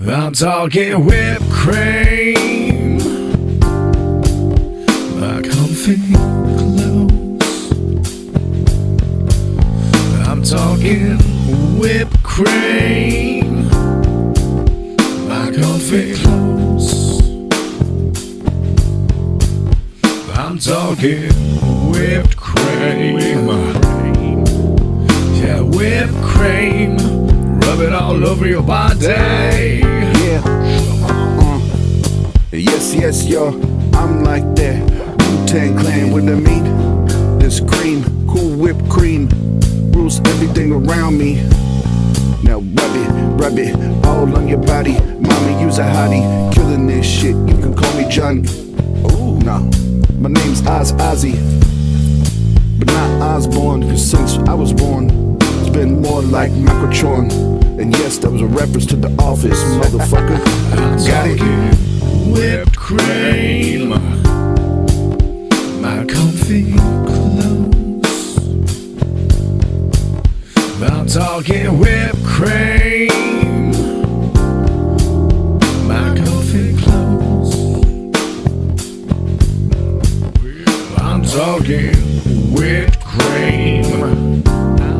I'm talking whipped cream, my comfy clothes. I'm talking whipped cream, my comfy clothes. I'm talking whipped cream, yeah, whipped cream. Rub it all over your body. Yeah. Yes, yes, yo. I'm like that Wu-Tang Clan with the meat. This cream, cool whipped cream, rules everything around me. Now rub it all on your body. Mommy, use a hottie, killing this shit. You can call me Johnny. Oh, no, my name's Ozzy, but not Osborne. Cause since I was born, it's been more like Microtron. And yes, that was a reference to The Office, motherfucker. Got it. Whipped cream, my comfy clothes. I'm talking whipped cream, my comfy clothes. I'm talking whipped cream.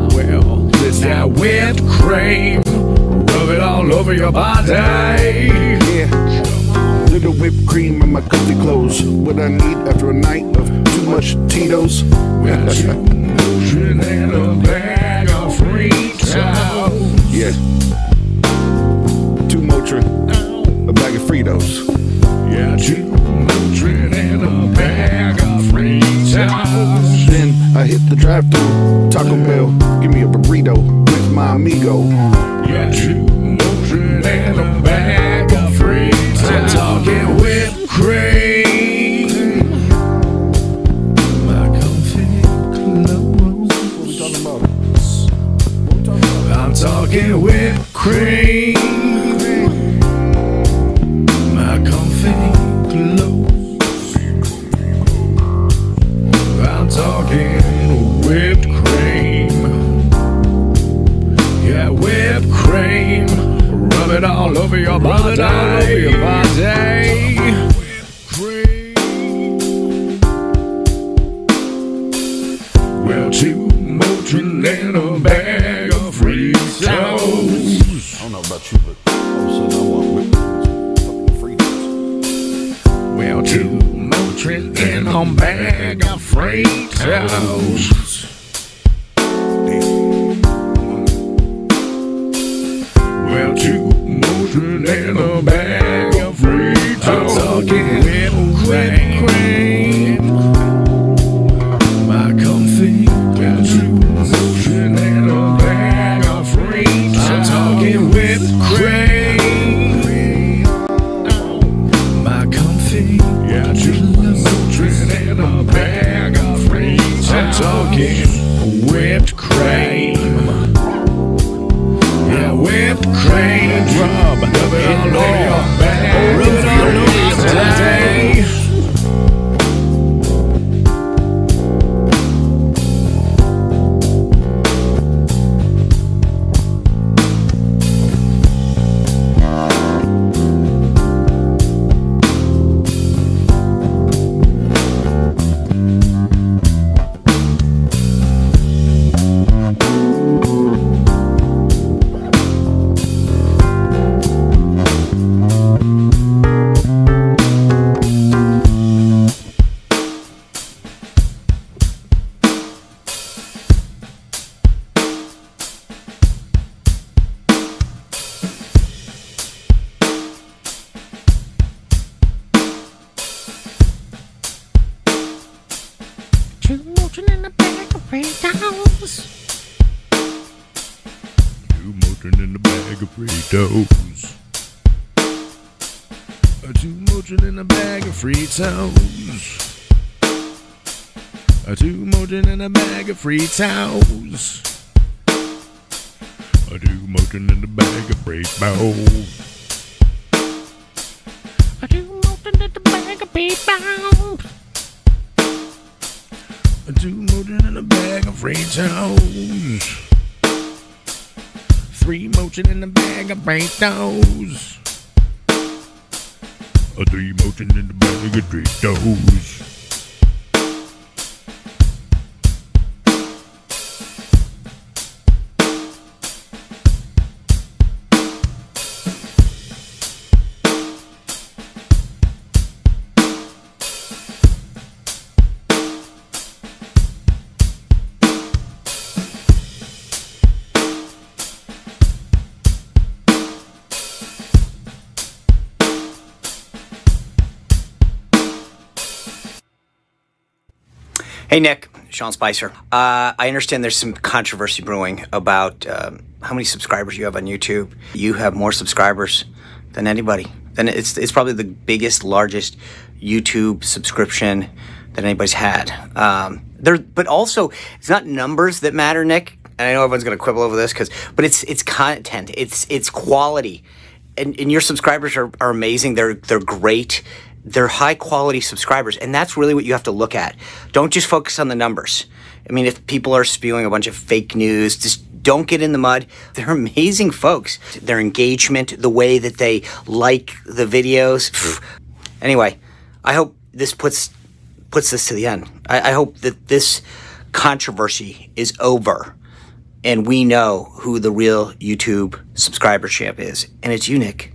Well, this that whipped cream. Rub it all over your body. Yeah. Little whipped cream in my comfy clothes. What I need after a night of too much Tito's. Well, 2 Motrin and a bag of free towels. Yeah. 2 Motrin, a bag of Fritos. Yeah, 2 Motrin and a bag of free towels. Then I hit the drive-thru, Taco Bell, give me a burrito with my amigo. Yeah, 2 Motrin and a bag of free towels. I'm talking whipped cream, my comfy clothes. What we talking about? I'm talking whipped cream, my comfy clothes. I'm talking whipped cream, yeah, whipped cream. Rub it all over your body. Rub it all over your body. Whipped cream. Well, 2 Motrin and a bag of free towels. I don't know about you, but all of a sudden I want whipped Fritos. Well, 2 Motrin and a bag of free towels. Well, 2 Motrin and a bag of free towels. I'm talking whipped cream, my comfy. Well, 2 Motrin and a bag of free towels. I'm talking whipped cream, my comfy. Yeah, 2 Motrin and a bag of free towels. I'm talking whipped cream. Whipped cream, rub it all over your bag, rub it all over your body. In a bag of Fritos. 2 Motrin in a bag of Fritos. 2 Motrin in a bag of Fritos. 2 Motrin in a bag of Fritos. 2 Motrin in a bag of Fritos. 2 Motrin in a bag of Fritos. 2 Motrin in a bag of Fritos. 3 Motrin in a bag of Fritos. The emotion in the bag of Doritos. Hey, Nick. Sean Spicer. I understand there's some controversy brewing about how many subscribers you have on YouTube. You have more subscribers than anybody. And it's probably the biggest, largest YouTube subscription that anybody's had. But also, it's not numbers that matter, Nick. And I know everyone's going to quibble over this, but it's content. It's quality. And your subscribers are amazing. They're great. They're high quality subscribers, and that's really what you have to look at. Don't just focus on the numbers. I mean, if people are spewing a bunch of fake news, just don't get in the mud. They're amazing folks. Their engagement, the way that they like the videos. Anyway, I hope this puts this to the end. I hope that this controversy is over, and we know who the real YouTube subscriber champ is, and it's you, Nick.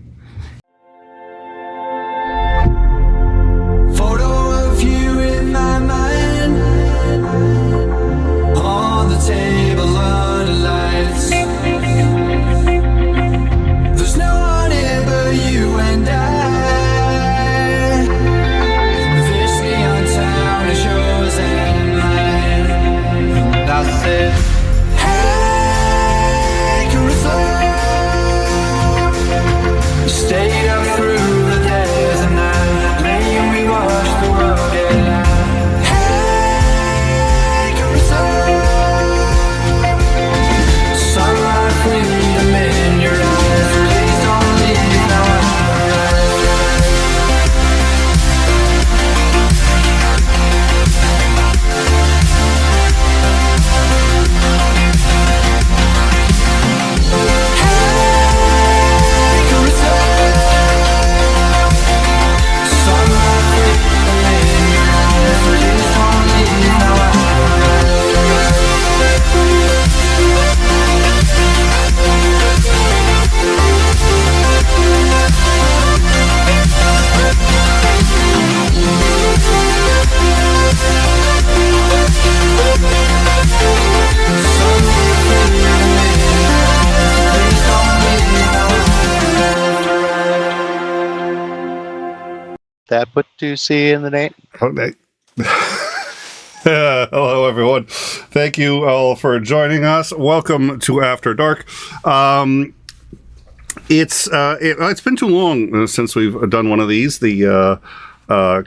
That what you see in the name? Okay. Hello, everyone. Thank you all for joining us. Welcome to After Dark. It's been too long since we've done one of these. The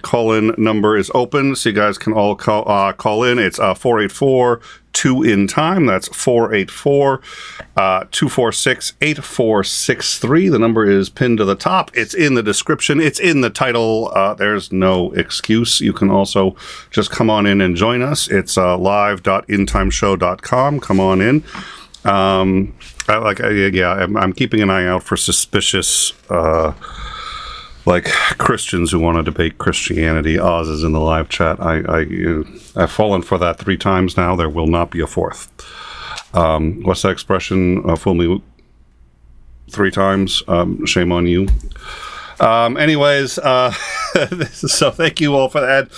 call-in number is open, so you guys can all call in. It's 484-2-IN-TIME. That's 484-246-8463. The number is pinned to the top. It's in the description. It's in the title. There's no excuse. You can also just come on in and join us. It's live.intimeshow.com. Come on in. I'm keeping an eye out for suspicious like Christians who want to debate Christianity. Oz is in the live chat. I've fallen for that 3 times now. There will not be a 4th. What's that expression? Fool me 3 times. Shame on you. Anyways, so thank you all for that.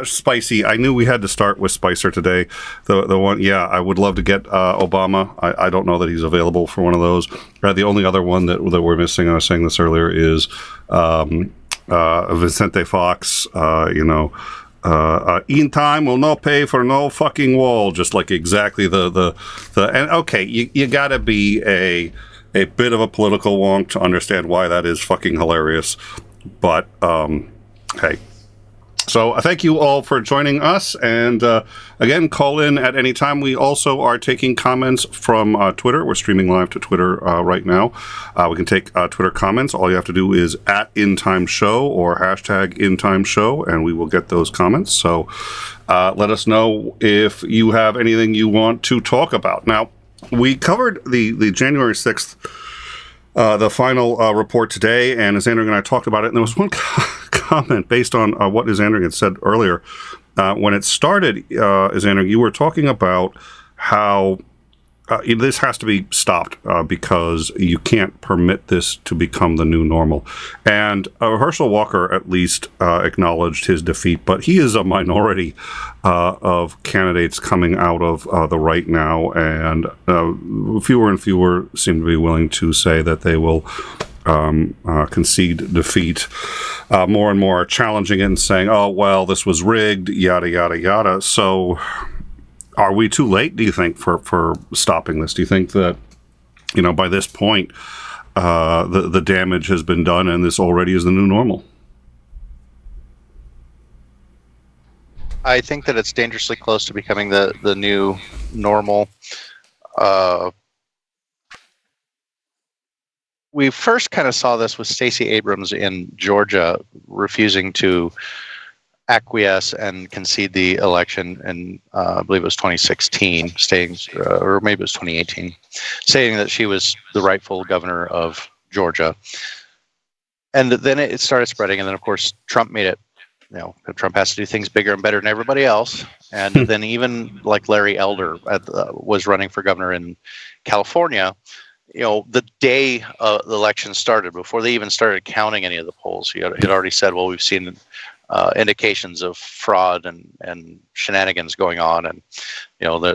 Spicy. I knew we had to start with Spicer today. The one, yeah, I would love to get Obama. I don't know that he's available for one of those. The only other one that we're missing, I was saying this earlier, is Vicente Fox. In time will not pay for no fucking wall. Just like exactly and okay, you gotta be a bit of a political wonk to understand why that is fucking hilarious. But, hey. So thank you all for joining us. And again, call in at any time. We also are taking comments from Twitter. We're streaming live to Twitter right now. We can take Twitter comments. All you have to do is @InTimeShow or #InTimeShow, and we will get those comments. So let us know if you have anything you want to talk about. Now, we covered the January 6th the final report today, and as Andrew and I talked about it, and there was one comment based on what Andrew had said earlier. When it started, Andrew, you were talking about how this has to be stopped because you can't permit this to become the new normal. And Herschel Walker at least acknowledged his defeat, but he is a minority of candidates coming out of the right now, and fewer and fewer seem to be willing to say that they will concede defeat. More and more are challenging it and saying, oh, well, this was rigged, yada, yada, yada. So are we too late, do you think, for stopping this? Do you think that, by this point, the damage has been done and this already is the new normal? I think that it's dangerously close to becoming the new normal. We first kind of saw this with Stacey Abrams in Georgia refusing to acquiesce and concede the election, and I believe it was 2016, or maybe it was 2018, saying that she was the rightful governor of Georgia. And then it started spreading, and then of course Trump made it. Trump has to do things bigger and better than everybody else. And then even like Larry Elder was running for governor in California. The day the election started, before they even started counting any of the polls, he had already said, well, we've seen indications of fraud and shenanigans going on, and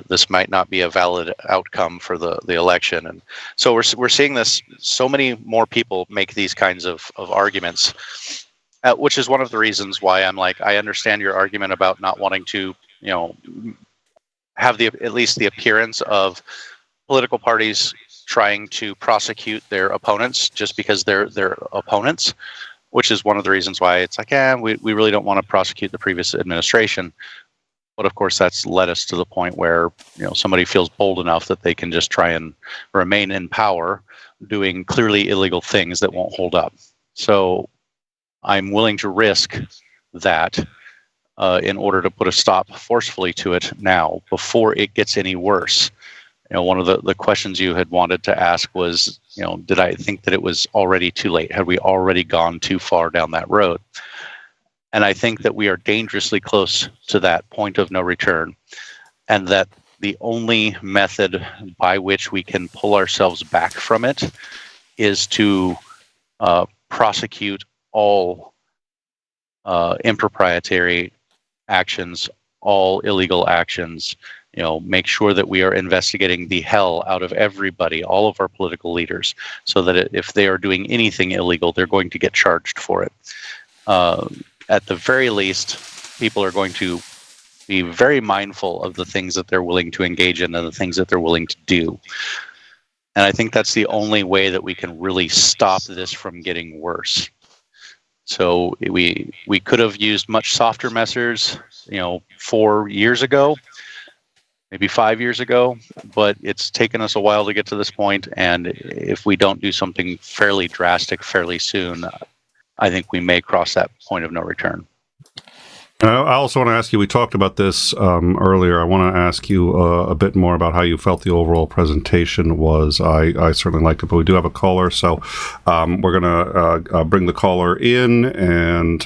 this might not be a valid outcome for the election. And so we're seeing this. So many more people make these kinds of arguments, which is one of the reasons why I'm like, I understand your argument about not wanting to have at least the appearance of political parties trying to prosecute their opponents just because they're their opponents, which is one of the reasons why it's like, we really don't want to prosecute the previous administration. But of course, that's led us to the point where somebody feels bold enough that they can just try and remain in power, doing clearly illegal things that won't hold up. So I'm willing to risk that in order to put a stop forcefully to it now, before it gets any worse. One of the questions you had wanted to ask was, did I think that it was already too late? Had we already gone too far down that road? And I think that we are dangerously close to that point of no return, and that the only method by which we can pull ourselves back from it is to prosecute all improprietary actions, all illegal actions. Make sure that we are investigating the hell out of everybody, all of our political leaders, so that if they are doing anything illegal, they're going to get charged for it. At the very least, people are going to be very mindful of the things that they're willing to engage in and the things that they're willing to do. And I think that's the only way that we can really stop this from getting worse. So we could have used much softer measures, 4 years ago, maybe 5 years ago, but it's taken us a while to get to this point. And if we don't do something fairly drastic fairly soon, I think we may cross that point of no return. I also want to ask you, we talked about this earlier. I want to ask you a bit more about how you felt the overall presentation was. I certainly liked it, but we do have a caller, so we're going to bring the caller in and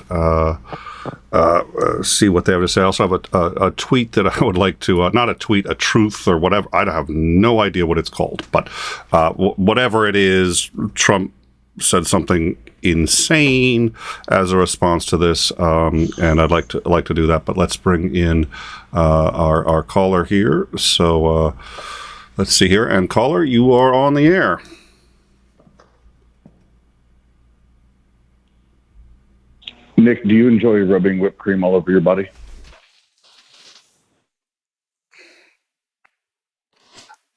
see what they have to say. I also have a tweet that I would like to, not a tweet, a truth or whatever. I have no idea what it's called, but whatever it is, Trump said something insane as a response to this, and I'd like to do that. But let's bring in our caller here. So let's see here. And caller, you are on the air. Nick, do you enjoy rubbing whipped cream all over your body?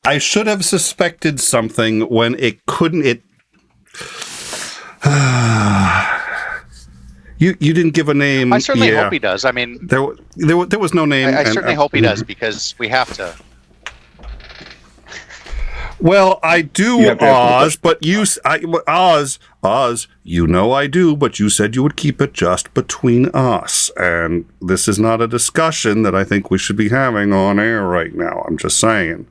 I should have suspected something when it couldn't. You didn't give a name. I certainly hope he does. I mean, there was no name. I certainly hope he does, because we have to. Well, I do, Oz, but Oz, I do, but you said you would keep it just between us, and this is not a discussion that I think we should be having on air right now. I'm just saying.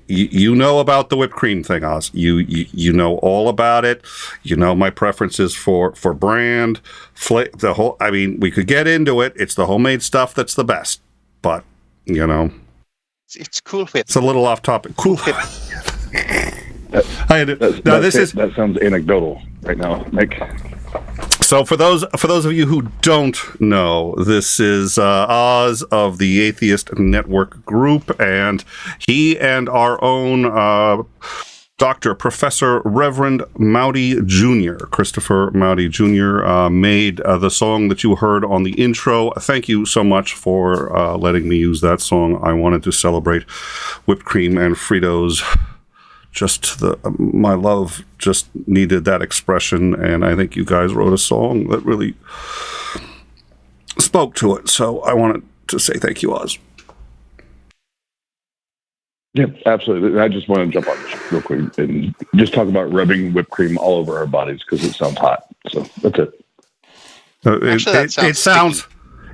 you know about the whipped cream thing, Oz. You know all about it. You know my preferences for brand, the whole. I mean, we could get into it. It's the homemade stuff that's the best. But it's Cool Whip. It's a little off topic. Cool Whip. That sounds anecdotal right now, Nick. So for those of you who don't know, this is Oz of the Atheist Network Group, and he and our own Dr. Professor Reverend Mowdy Jr., Christopher Mowdy Jr., made the song that you heard on the intro. Thank you so much for letting me use that song. I wanted to celebrate whipped cream and Fritos. My love just needed that expression, and I think you guys wrote a song that really spoke to it. So I wanted to say thank you, Oz. Yeah, absolutely. I just want to jump on this real quick and just talk about rubbing whipped cream all over our bodies because it sounds hot. So that's it.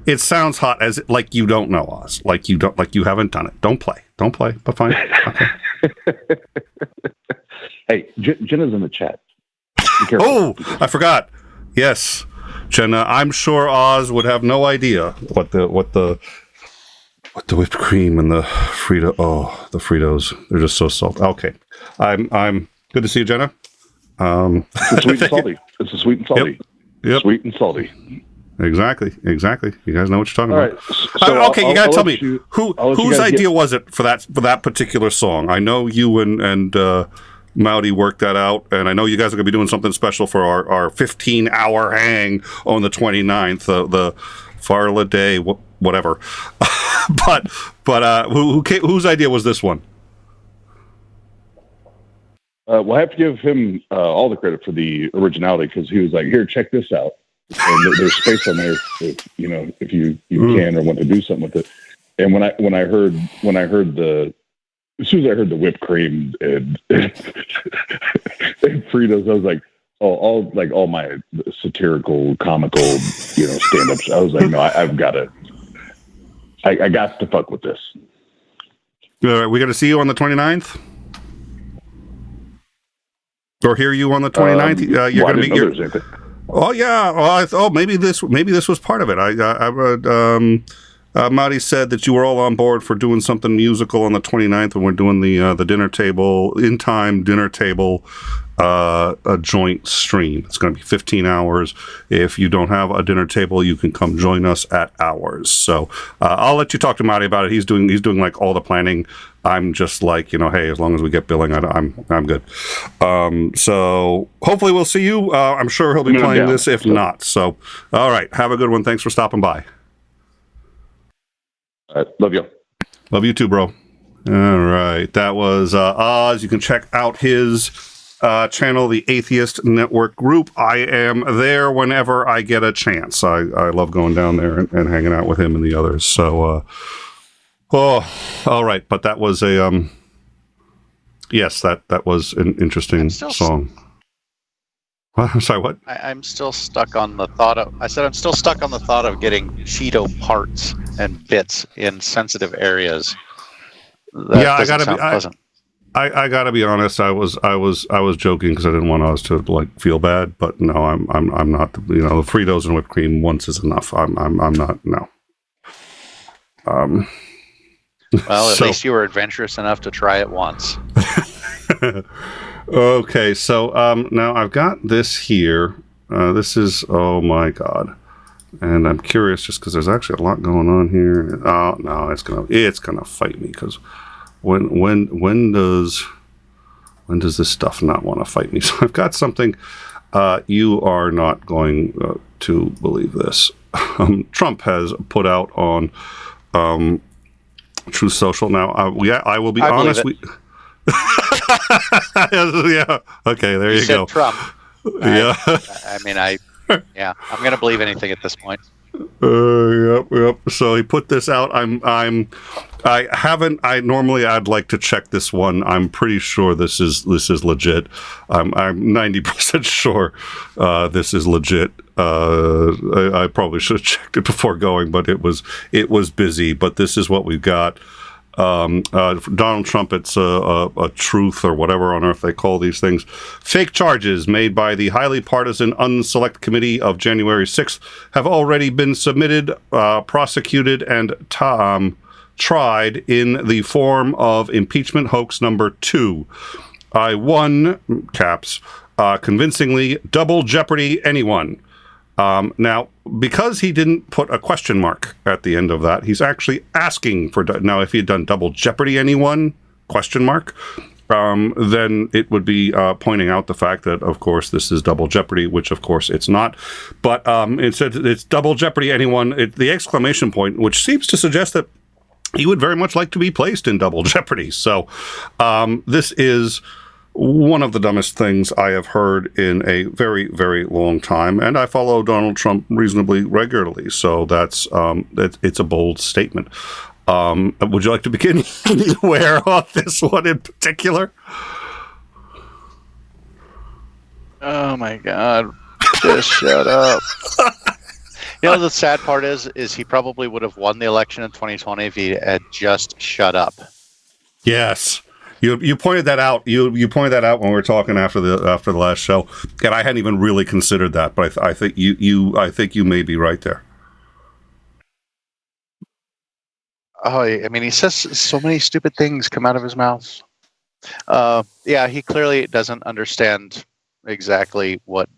It sounds hot, as like you don't know, Oz. Like you haven't done it. Don't play, but fine. Okay. Hey, Jenna's in the chat. Oh, I forgot. Yes, Jenna. I'm sure Oz would have no idea what the whipped cream and the Frito. Oh, the Fritos. They're just so salty. Okay, I'm good to see you, Jenna. It's sweet and salty. It's a sweet and salty. Yep. Sweet and salty. Exactly. You guys know what you're talking about. Right. So okay, you gotta tell me whose idea was it for that particular song? I know you and Mowdy worked that out, and I know you guys are gonna be doing something special for our 15-hour hang on the 29th, the Farla Day, whatever. but whose idea was this one? Well, I have to give him all the credit for the originality because he was like, "Here, check this out." And there's space on there, if you can or want to do something with it. And when I heard as soon as I heard the whipped cream and Fritos, I was like, all my satirical, comical, stand-ups. I was like, no, I've got to. I got to fuck with this. All right, we got to see you on the 29th? Or hear you on the 29th? You're going to be... Oh yeah. Well, maybe this was part of it. Mowdy said that you were all on board for doing something musical on the 29th, and we're doing the dinner table a joint stream. It's going to be 15 hours. If you don't have a dinner table, you can come join us at ours. So I'll let you talk to Mowdy about it. He's doing like all the planning. I'm just like, hey, as long as we get billing, I'm good. So hopefully we'll see you. I'm sure he'll be playing this if not. So, all right. Have a good one. Thanks for stopping by. Love you. Love you too, bro. All right. That was Oz. You can check out his channel, the Atheist Network Group. I am there whenever I get a chance. I love going down there and hanging out with him and the others. So, all right. But that was a, yes, that was an interesting song. I'm sorry, what? I'm still stuck on the thought of, I'm still stuck on the thought of getting Cheeto parts and bits in sensitive areas. That I gotta be pleasant. I gotta be honest. I was joking because I didn't want us to feel bad. But no, I'm not. The Fritos and whipped cream once is enough. I'm not. No. Well, at least you were adventurous enough to try it once. Okay, so now I've got this here. This is, oh my god, and I'm curious just because there's actually a lot going on here. Oh no, it's gonna fight me because when does this stuff not want to fight me? So I've got something. You are not going to believe this. Trump has put out on Truth Social. Now, I will be honest. Yeah. Okay. There you go. Trump. Yeah. I'm going to believe anything at this point. Yep. So he put this out. Normally I'd like to check this one. I'm pretty sure this is legit. I'm 90% sure this is legit. I probably should have checked it before going, but it was busy. But this is what we've got. For Donald Trump, it's a truth or whatever on earth they call these things. Fake charges made by the highly partisan Unselect Committee of January 6th have already been submitted, prosecuted, and tried in the form of impeachment hoax number 2. I won, caps, convincingly double jeopardy anyone. Now, because he didn't put a question mark at the end of that, he's actually asking for... Now, if he had done double jeopardy anyone, question mark, then it would be pointing out the fact that, of course, this is double jeopardy, which, of course, it's not. But instead, it's double jeopardy anyone, the exclamation point, which seems to suggest that he would very much like to be placed in double jeopardy. So this is one of the dumbest things I have heard in a very, very long time, and I follow Donald Trump reasonably regularly, so that's it's a bold statement. Would you like to begin anywhere on this one in particular? Oh my God! Just shut up. You know, the sad part is he probably would have won the election in 2020 if he had just shut up. Yes. You pointed that out. You pointed that out when we were talking after the last show, and I hadn't even really considered that. But I think you may be right there. Oh, I mean, he says so many stupid things come out of his mouth. Yeah, he clearly doesn't understand exactly what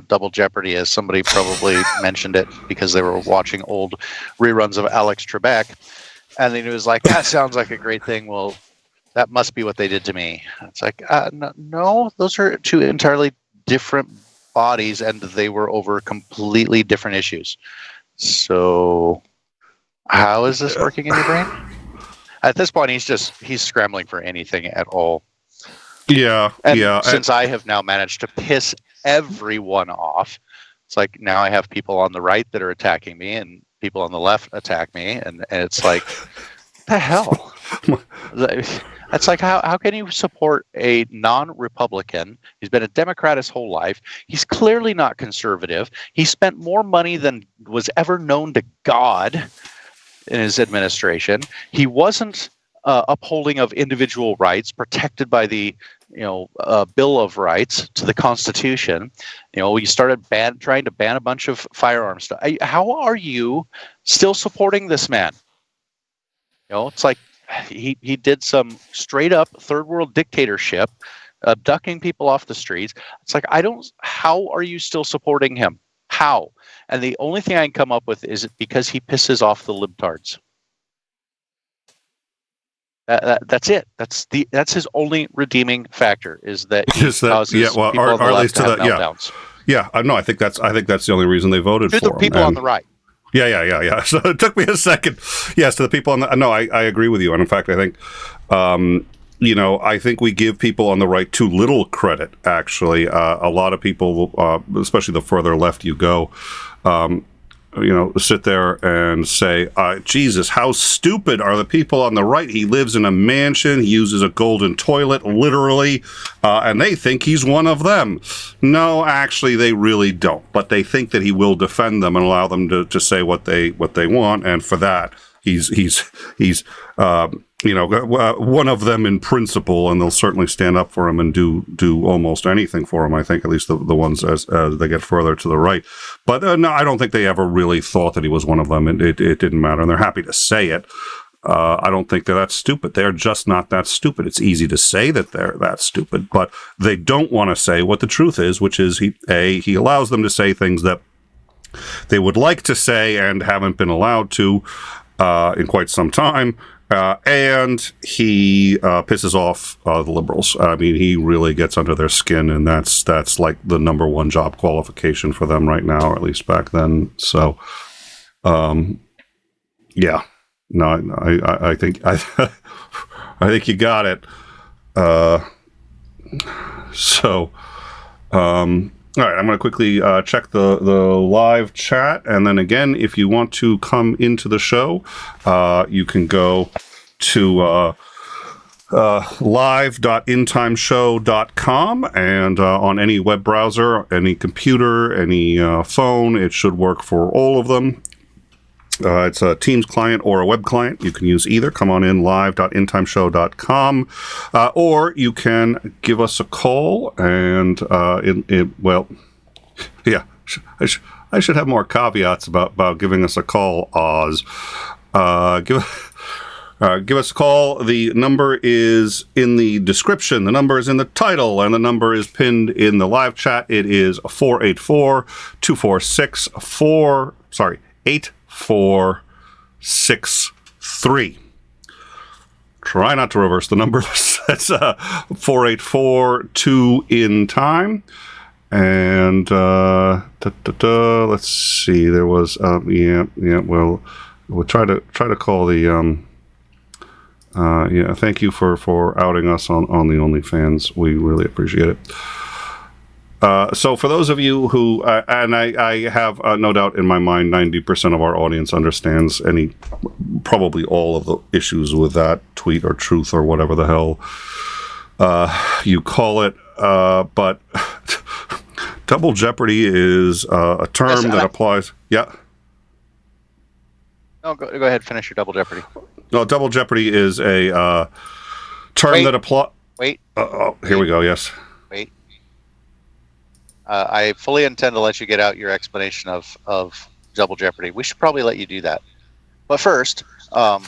double jeopardy is. Somebody probably mentioned it because they were watching old reruns of Alex Trebek, and then he was like, "That sounds like a great thing." Well, that must be what they did to me. It's like, no, those are two entirely different bodies, and they were over completely different issues. So how is this working in your brain? At this point, he's scrambling for anything at all. Yeah, and since I have now managed to piss everyone off, it's like now I have people on the right that are attacking me, and people on the left attack me, and it's like, what the hell? It's like, how can you support a non-Republican? He's been a Democrat his whole life. He's clearly not conservative. He spent more money than was ever known to God in his administration. He wasn't upholding of individual rights protected by the Bill of Rights to the Constitution. We started trying to ban a bunch of firearms stuff. How are you still supporting this man? It's like he did some straight up third world dictatorship, abducting people off the streets. It's like, how are you still supporting him? How? And the only thing I can come up with is because he pisses off the libtards. That's it. That's his only redeeming factor, is that he causes people on the left to have meltdowns. Yeah, no, I think that's the only reason they voted for him. To the people on the right. Yeah. So it took me a second. Yes, to the people on the... No, I agree with you. And in fact, I think, I think we give people on the right too little credit, actually. A lot of people, especially the further left you go, sit there and say, Jesus, how stupid are the people on the right? He lives in a mansion. He uses a golden toilet, literally, and they think he's one of them. No, actually, they really don't. But they think that he will defend them and allow them to say what they want. And for that, he's one of them in principle, and they'll certainly stand up for him and do almost anything for him. I think at least the ones as they get further to the right. But no, I don't think they ever really thought that he was one of them. It didn't matter, and they're happy to say it. I don't think they're that stupid. They're just not that stupid. It's easy to say that they're that stupid, but they don't want to say what the truth is, which is he allows them to say things that they would like to say and haven't been allowed to in quite some time. And he pisses off the liberals. I mean, he really gets under their skin, and that's like the number one job qualification for them right now, or at least back then. So, yeah, no, I think I think you got it. All right, I'm going to quickly check the live chat, and then again, if you want to come into the show, you can go to live.intimeshow.com, and on any web browser, any computer, any phone, it should work for all of them. It's a Teams client or a web client. You can use either. Come on in, live.endtimeshow.com. Or you can give us a call and, I should have more caveats about giving us a call, Oz. Give us a call. The number is in the description. The number is in the title, and the number is pinned in the live chat. It is 484-246-8463. Try not to reverse the number. That's 484-2 in time. And let's see. There was Well, we'll try to call the thank you for outing us on the OnlyFans. We really appreciate it. So for those of you who, and I have no doubt in my mind, 90% of our audience understands probably all of the issues with that tweet or truth or whatever the hell you call it. But double jeopardy is a term that applies. Yeah. No, go ahead. Finish your double jeopardy. No, double jeopardy is a term that applies. Wait. Here we go. Yes. Wait. I fully intend to let you get out your explanation of double jeopardy. We should probably let you do that. But first, I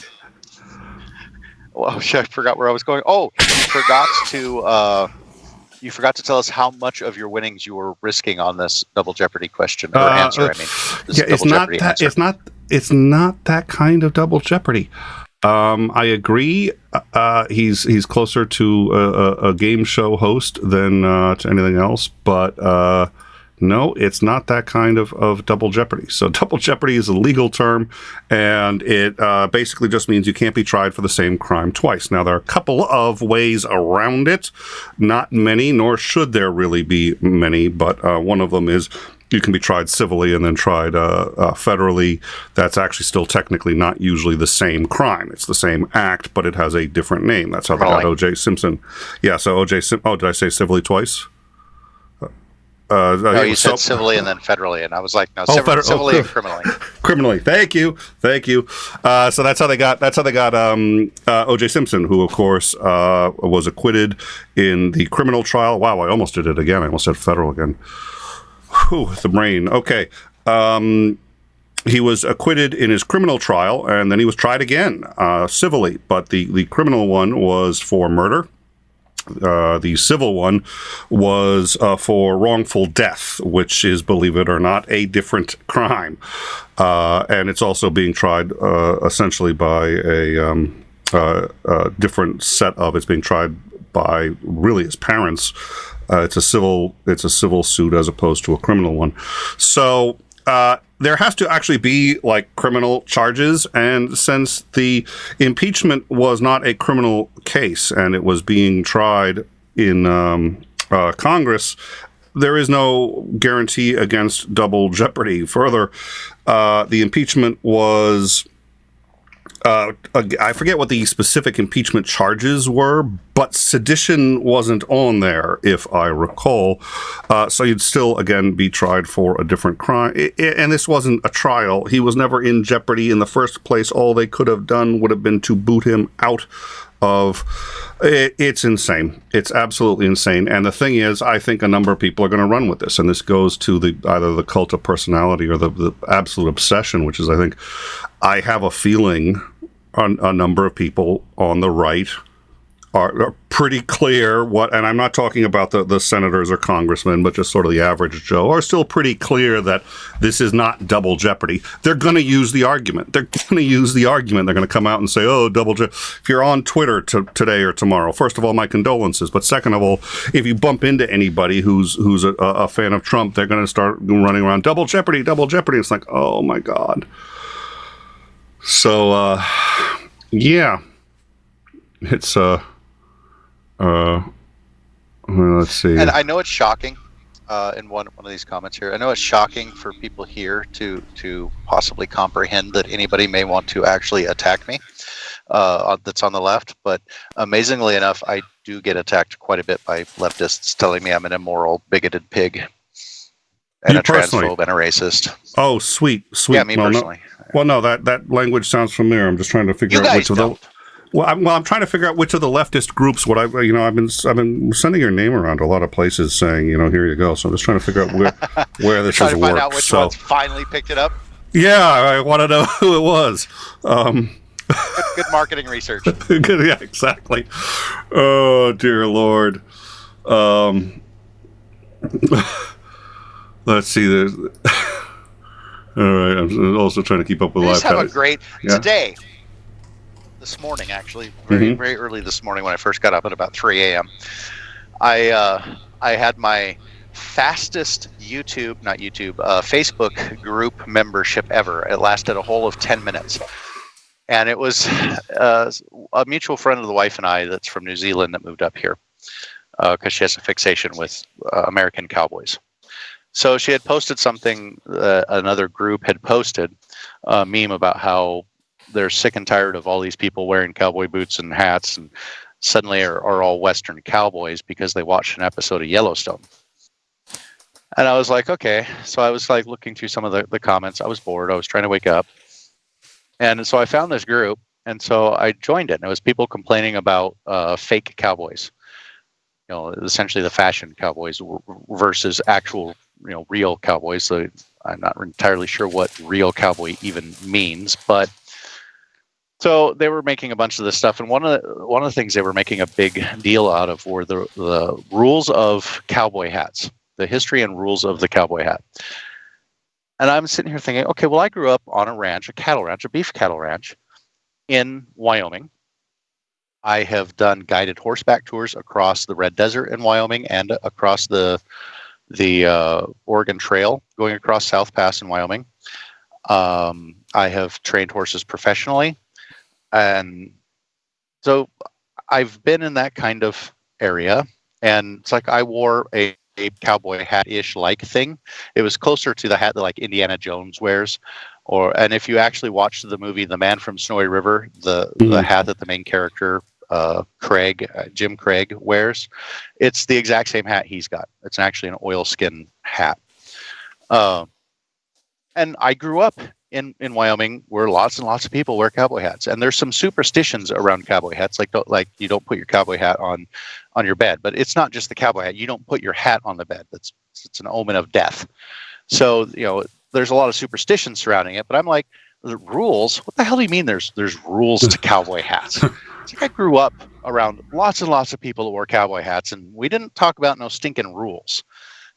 forgot where I was going. Oh, you forgot to tell us how much of your winnings you were risking on this double jeopardy question or answer. It's not that kind of double jeopardy. I agree. He's closer to a game show host than to anything else, but no, it's not that kind of double jeopardy. So double jeopardy is a legal term, and it basically just means you can't be tried for the same crime twice. Now, there are a couple of ways around it. Not many, nor should there really be many, but one of them is you can be tried civilly and then tried federally. That's actually still technically not usually the same crime. It's the same act, but it has a different name. That's how they got O.J. Simpson. Yeah, so O.J. Simpson. Oh, did I say civilly twice? No, you said civilly and then federally, and I was like, no, civilly and criminally. Criminally, thank you. So that's how they got O.J. Simpson, who of course was acquitted in the criminal trial. Wow, I almost did it again. I almost said federal again. Whew, the brain. Okay. He was acquitted in his criminal trial, and then he was tried again civilly, but the criminal one was for murder. The civil one was for wrongful death, which is, believe it or not, a different crime. And it's also being tried essentially by a different set of, it's being tried by really his parents. It's a civil suit as opposed to a criminal one. So there has to actually be like criminal charges, and since the impeachment was not a criminal case and it was being tried in Congress, there is no guarantee against double jeopardy. Further, the impeachment was I forget what the specific impeachment charges were, but sedition wasn't on there, if I recall. So you'd still, again, be tried for a different crime. And this wasn't a trial. He was never in jeopardy in the first place. All they could have done would have been to boot him out of... It's insane. It's absolutely insane. And the thing is, I think a number of people are going to run with this. And this goes to either the cult of personality or the absolute obsession, which is, I think, I have a feeling a number of people on the right are pretty clear and I'm not talking about the senators or congressmen, but just sort of the average Joe, are still pretty clear that this is not double jeopardy. They're going to use the argument. They're going to come out and say, oh, double jeopardy. If you're on Twitter today or tomorrow, first of all, my condolences. But second of all, if you bump into anybody who's a fan of Trump, they're going to start running around, double jeopardy. It's like, oh my God. So, yeah, it's, let's see. And I know it's shocking, in one of these comments here, I know it's shocking for people here to possibly comprehend that anybody may want to actually attack me, that's on the left, but amazingly enough, I do get attacked quite a bit by leftists telling me I'm an immoral, bigoted pig. And a transphobe and a racist. Oh, sweet. Yeah, me well, personally. No, that language sounds familiar. I'm just trying to figure out which of the. I'm trying to figure out which of the leftist groups would I've been sending your name around to a lot of places saying, here you go. So I'm just trying to figure out where this has worked. Trying to find out which ones finally picked it up. Yeah, I want to know who it was. Good marketing research. Good, yeah, exactly. Oh dear Lord. Let's see. There's. All right. I'm also trying to keep up with live. Just have a great today. This morning, actually, very early this morning when I first got up at about 3 a.m. I had my fastest Facebook group membership ever. It lasted a whole of 10 minutes. And it was a mutual friend of the wife and I that's from New Zealand that moved up here because she has a fixation with American cowboys. So she had posted something, another group had posted a meme about how they're sick and tired of all these people wearing cowboy boots and hats and suddenly are all Western cowboys because they watched an episode of Yellowstone. And I was like, okay. So I was like looking through some of the comments. I was bored. I was trying to wake up. And so I found this group. And so I joined it. And it was people complaining about fake cowboys. Essentially the fashion cowboys versus actual, real cowboys. So I'm not entirely sure what real cowboy even means, but so they were making a bunch of this stuff, and one of the things they were making a big deal out of were the rules of cowboy hats, the history and rules of the cowboy hat. And I'm sitting here thinking, okay, well, I grew up on a ranch, a beef cattle ranch in Wyoming. I have done guided horseback tours across the Red Desert in Wyoming and across the Oregon Trail, going across South Pass in Wyoming. I have trained horses professionally. And so I've been in that kind of area, and it's like I wore a cowboy hat-ish like thing. It was closer to the hat that like Indiana Jones wears, and if you actually watch the movie The Man from Snowy River, the hat that the main character Jim Craig wears, it's the exact same hat he's got. It's actually an oilskin hat. And I grew up in Wyoming where lots and lots of people wear cowboy hats, and there's some superstitions around cowboy hats, like you don't put your cowboy hat on your bed. But it's not just the cowboy hat. You don't put your hat on the bed. It's an omen of death. So there's a lot of superstitions surrounding it. But I'm like, the rules? What the hell do you mean there's rules to cowboy hats? It's like I grew up around lots and lots of people that wore cowboy hats, and we didn't talk about no stinking rules.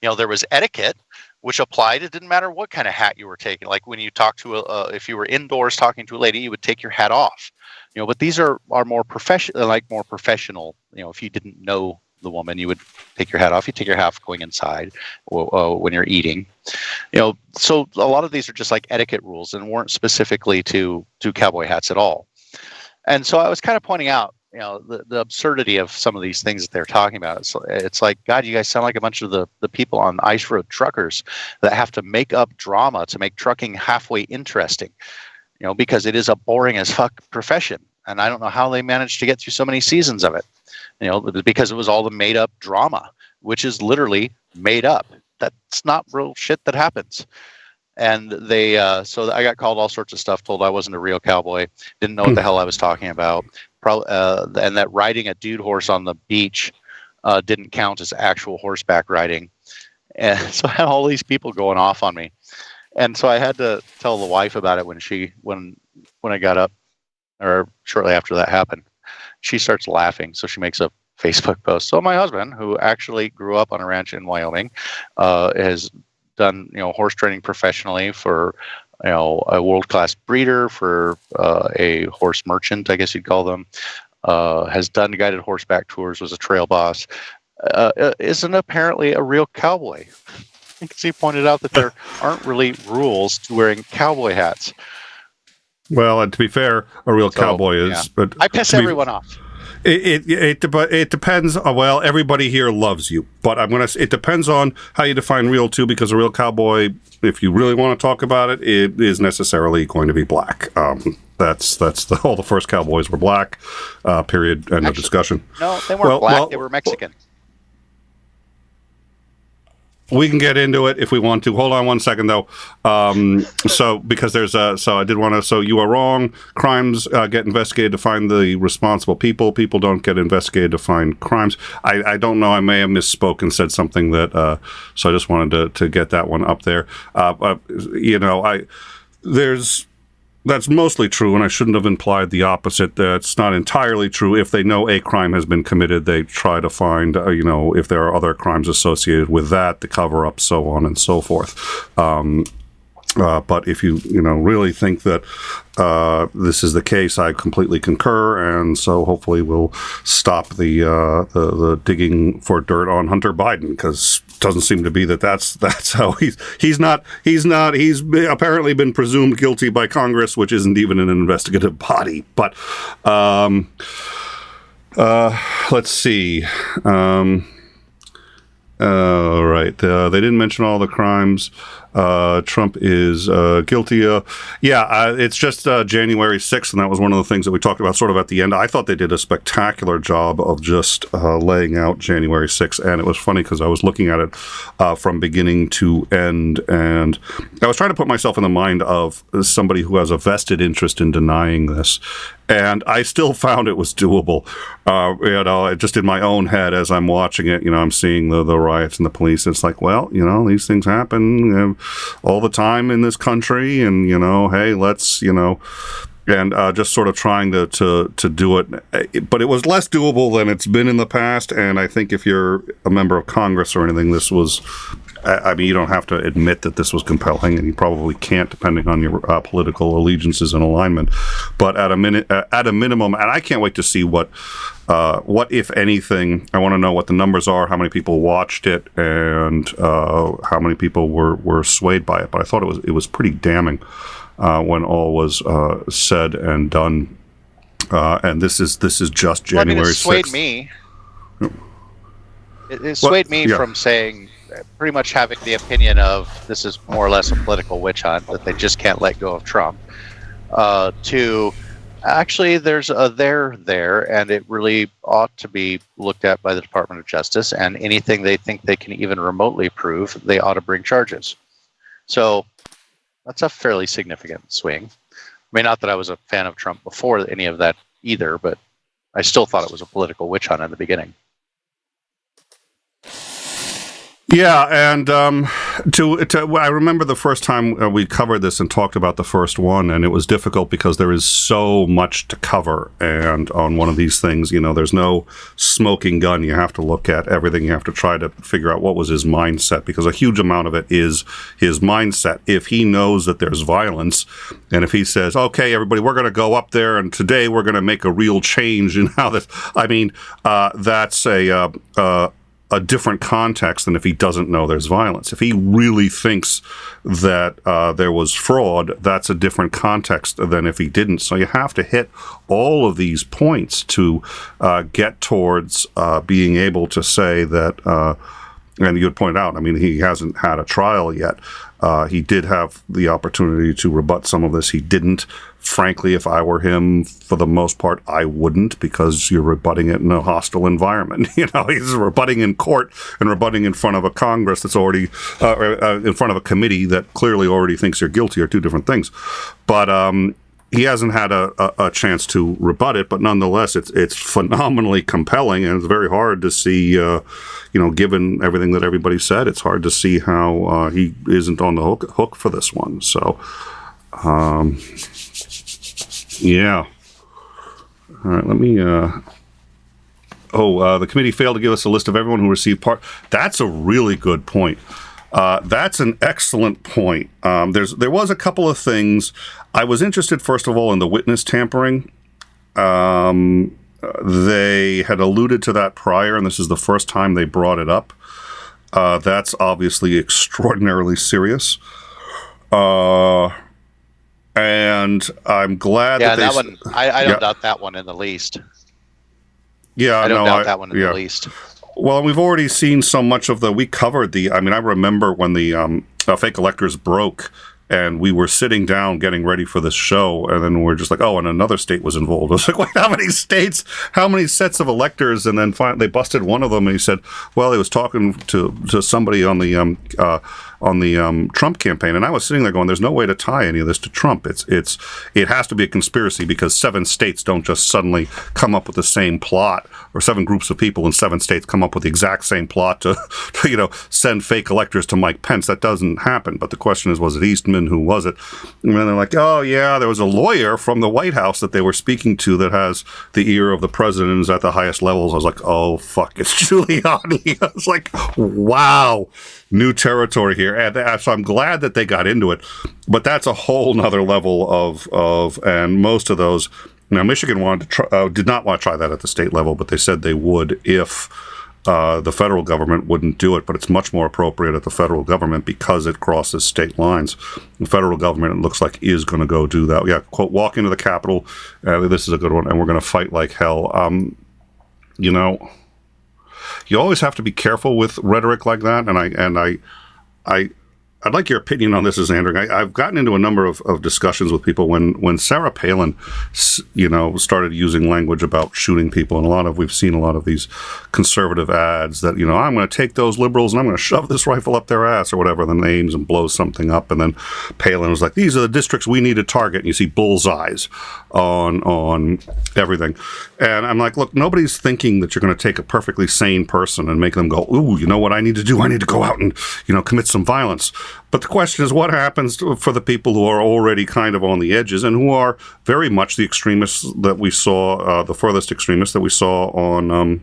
There was etiquette, which applied. It didn't matter what kind of hat you were taking. Like when you talk to if you were indoors talking to a lady, you would take your hat off. But these are more professional. If you didn't know the woman, you would take your hat off. You take your hat off going inside when you're eating. So a lot of these are just like etiquette rules and weren't specifically to cowboy hats at all. And so I was kind of pointing out, the absurdity of some of these things that they're talking about. It's like, God, you guys sound like a bunch of the people on ice road truckers that have to make up drama to make trucking halfway interesting, because it is a boring as fuck profession. And I don't know how they managed to get through so many seasons of it, because it was all the made up drama, which is literally made up. That's not real shit that happens. And they, so I got called all sorts of stuff, told I wasn't a real cowboy, didn't know what the hell I was talking about. And that riding a dude horse on the beach didn't count as actual horseback riding. And so I had all these people going off on me. And so I had to tell the wife about it when I got up, or shortly after that happened. She starts laughing. So she makes a Facebook post. So my husband, who actually grew up on a ranch in Wyoming, has done, horse training professionally for, a world-class breeder, for a horse merchant, I guess you'd call them, has done guided horseback tours, was a trail boss, isn't apparently a real cowboy. Because he pointed out that there aren't really rules to wearing cowboy hats. Well, and to be fair, a real cowboy is. Yeah. But I piss everyone off. It depends. Well, everybody here loves you, but it depends on how you define real too, because a real cowboy, if you really want to talk about it, it is necessarily going to be black. That's all the first cowboys were black. Period. End of discussion. No, they weren't black. They were Mexican. We can get into it if we want to. Hold on one second, though. Because there's so I did want to. So you are wrong. Crimes get investigated to find the responsible people. People don't get investigated to find crimes. I don't know. I may have misspoke and said something that. So I just wanted to get that one up there. That's mostly true, and I shouldn't have implied the opposite. That's not entirely true. If they know a crime has been committed, they try to find, if there are other crimes associated with that, the cover-up, so on and so forth. But if you really think that this is the case, I completely concur, and so hopefully we'll stop the digging for dirt on Hunter Biden, because it doesn't seem to be that's how he's apparently been presumed guilty by Congress, which isn't even an investigative body. But let's see. All right. They didn't mention all the crimes. Trump is guilty. It's just January 6th, and that was one of the things that we talked about sort of at the end. I thought they did a spectacular job of just laying out January 6th, and it was funny because I was looking at it from beginning to end, and I was trying to put myself in the mind of somebody who has a vested interest in denying this, and I still found it was doable. Just in my own head as I'm watching it, I'm seeing the riots and the police. It's like, well, these things happen all the time in this country, and hey, let's and just sort of trying to do it, but it was less doable than it's been in the past. And I think if you're a member of Congress or anything, this was. You don't have to admit that this was compelling, and you probably can't, depending on your political allegiances and alignment. But at a minimum, and I can't wait to see what if anything. I want to know what the numbers are, how many people watched it, and how many people were swayed by it. But I thought it was pretty damning when all was said and done. And this is just January 6th. It swayed me. It swayed me from saying. Pretty much having the opinion of this is more or less a political witch hunt, that they just can't let go of Trump, to actually there's a there, and it really ought to be looked at by the Department of Justice, and anything they think they can even remotely prove, they ought to bring charges. So that's a fairly significant swing. I mean, not that I was a fan of Trump before any of that either, but I still thought it was a political witch hunt in the beginning. Yeah, and I remember the first time we covered this and talked about the first one, and it was difficult because there is so much to cover. And on one of these things, there's no smoking gun. You have to look at everything. You have to try to figure out what was his mindset, because a huge amount of it is his mindset. If he knows that there's violence, and if he says, okay, everybody, we're going to go up there, and today we're going to make a real change in how this, that's a different context than if he doesn't know there's violence. If he really thinks that there was fraud, that's a different context than if he didn't. So you have to hit all of these points to get towards being able to say that, and you had pointed out, he hasn't had a trial yet. He did have the opportunity to rebut some of this. He didn't. Frankly, if I were him, for the most part, I wouldn't, because you're rebutting it in a hostile environment. He's rebutting in court and rebutting in front of a Congress that's already in front of a committee that clearly already thinks you're guilty, are two different things. But he hasn't had a chance to rebut it. But nonetheless, it's phenomenally compelling, and it's very hard to see. Given everything that everybody said, it's hard to see how he isn't on the hook for this one. So. Yeah. All right, let me... the committee failed to give us a list of everyone who received part... That's a really good point. That's an excellent point. There was a couple of things. I was interested, first of all, in the witness tampering. They had alluded to that prior, and this is the first time they brought it up. That's obviously extraordinarily serious. And I'm glad that that one, I don't doubt that one in the least. Yeah, I don't doubt that one in the least. Well, we've already seen so much of we covered I remember when the fake electors broke, and we were sitting down getting ready for this show, and then we're just like, oh, and another state was involved. I was like, wait, how many states, how many sets of electors? And then finally they busted one of them, and he said, well, he was talking to somebody on the Trump campaign, and I was sitting there going, there's no way to tie any of this to Trump. It has to be a conspiracy, because 7 states don't just suddenly come up with the same plot, or 7 groups of people in 7 states come up with the exact same plot to send fake electors to Mike Pence. That doesn't happen. But the question is, was it Eastman? Who was it? And then they're like, oh yeah, there was a lawyer from the White House that they were speaking to that has the ear of the president and is at the highest levels. I was like, oh fuck, it's Giuliani. I was like, wow, new territory here. And so I'm glad that they got into it, but that's a whole nother level of and most of those. Now, Michigan did not want to try that at the state level, but they said they would if the federal government wouldn't do it. But it's much more appropriate at the federal government because it crosses state lines. The federal government, it looks like, is going to go do that. Yeah, quote, walk into the Capitol. This is a good one, and we're going to fight like hell. You always have to be careful with rhetoric like that, and I'd like your opinion on this, Andrew. I've gotten into a number of discussions with people when Sarah Palin, started using language about shooting people, and we've seen a lot of these conservative ads that, I'm going to take those liberals and I'm going to shove this rifle up their ass or whatever, and then they aims and blows something up, and then Palin was like, these are the districts we need to target, and you see bullseyes on everything. And I'm like, look, nobody's thinking that you're going to take a perfectly sane person and make them go, ooh, you know what I need to do? I need to go out and, commit some violence. But the question is, what happens for the people who are already kind of on the edges and who are very much the extremists that we saw, the furthest extremists that we saw on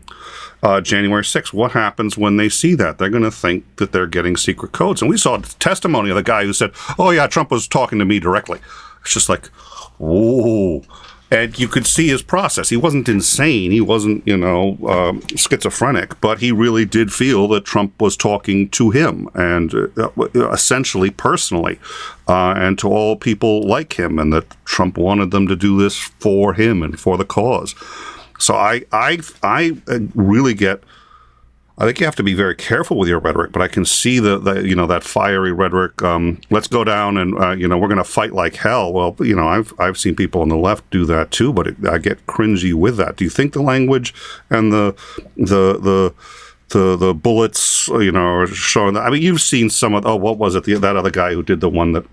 January 6th? What happens when they see that? They're going to think that they're getting secret codes. And we saw testimony of the guy who said, oh, yeah, Trump was talking to me directly. It's just like, whoa. And you could see his process. He wasn't insane. He wasn't, schizophrenic, but he really did feel that Trump was talking to him and essentially personally, and to all people like him, and that Trump wanted them to do this for him and for the cause. So I really get. I think you have to be very careful with your rhetoric, but I can see that fiery rhetoric. Let's go down and we're going to fight like hell. Well, I've seen people on the left do that too, but I get cringy with that. Do you think the language and the bullets, are showing that? I mean, you've seen some of. Oh, what was it? That other guy who did the one that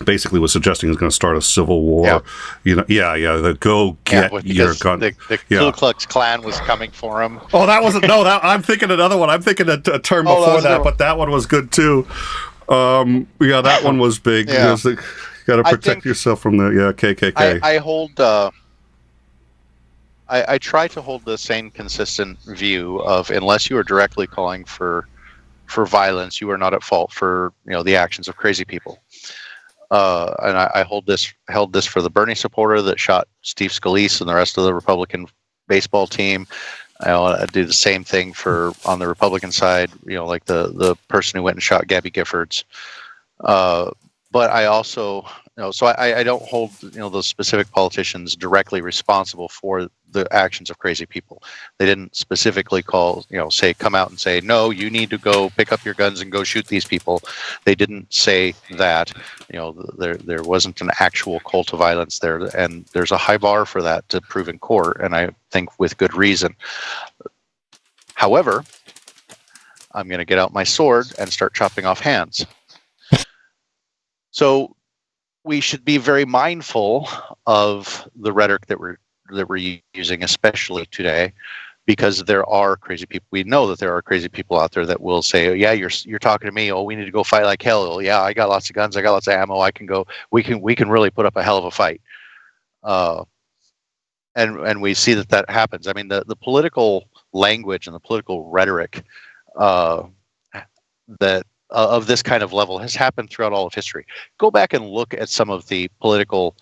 basically was suggesting he's going to start a civil war. Yeah. The go get your gun. The Ku Klux Klan was coming for him. Oh, that wasn't. No, I'm thinking another one. I'm thinking a term before that, but that one was good too. That one was big. Yeah. You got to protect yourself from the KKK. I hold. I try to hold the same consistent view of, unless you are directly calling for violence, you are not at fault for the actions of crazy people. And I held this for the Bernie supporter that shot Steve Scalise and the rest of the Republican baseball team. I do the same thing on the Republican side, like the person who went and shot Gabby Giffords. But I also, so I don't hold, those specific politicians directly responsible for the actions of crazy people. They didn't specifically come out and say, no, you need to go pick up your guns and go shoot these people. They didn't say that. There wasn't an actual call to violence there, and there's a high bar for that to prove in court, and I think with good reason. However, I'm going to get out my sword and start chopping off hands. So we should be very mindful of the rhetoric that we're using, especially today, because there are crazy people. We know that there are crazy people out there that will say, "Oh, yeah, you're talking to me. Oh, we need to go fight like hell. Oh, yeah, I got lots of guns. I got lots of ammo. I can go. We can really put up a hell of a fight." And we see that happens. I mean, the political language and the political rhetoric that of this kind of level has happened throughout all of history. Go back and look at some of the political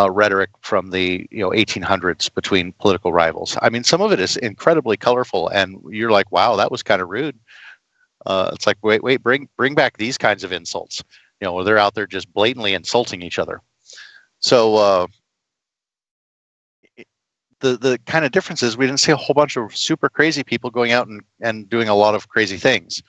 rhetoric from the 1800s between political rivals. I mean, some of it is incredibly colorful, and you're like, wow, that was kind of rude. It's like, wait, bring back these kinds of insults. They're out there just blatantly insulting each other. So the kind of difference is we didn't see a whole bunch of super crazy people going out and doing a lot of crazy things.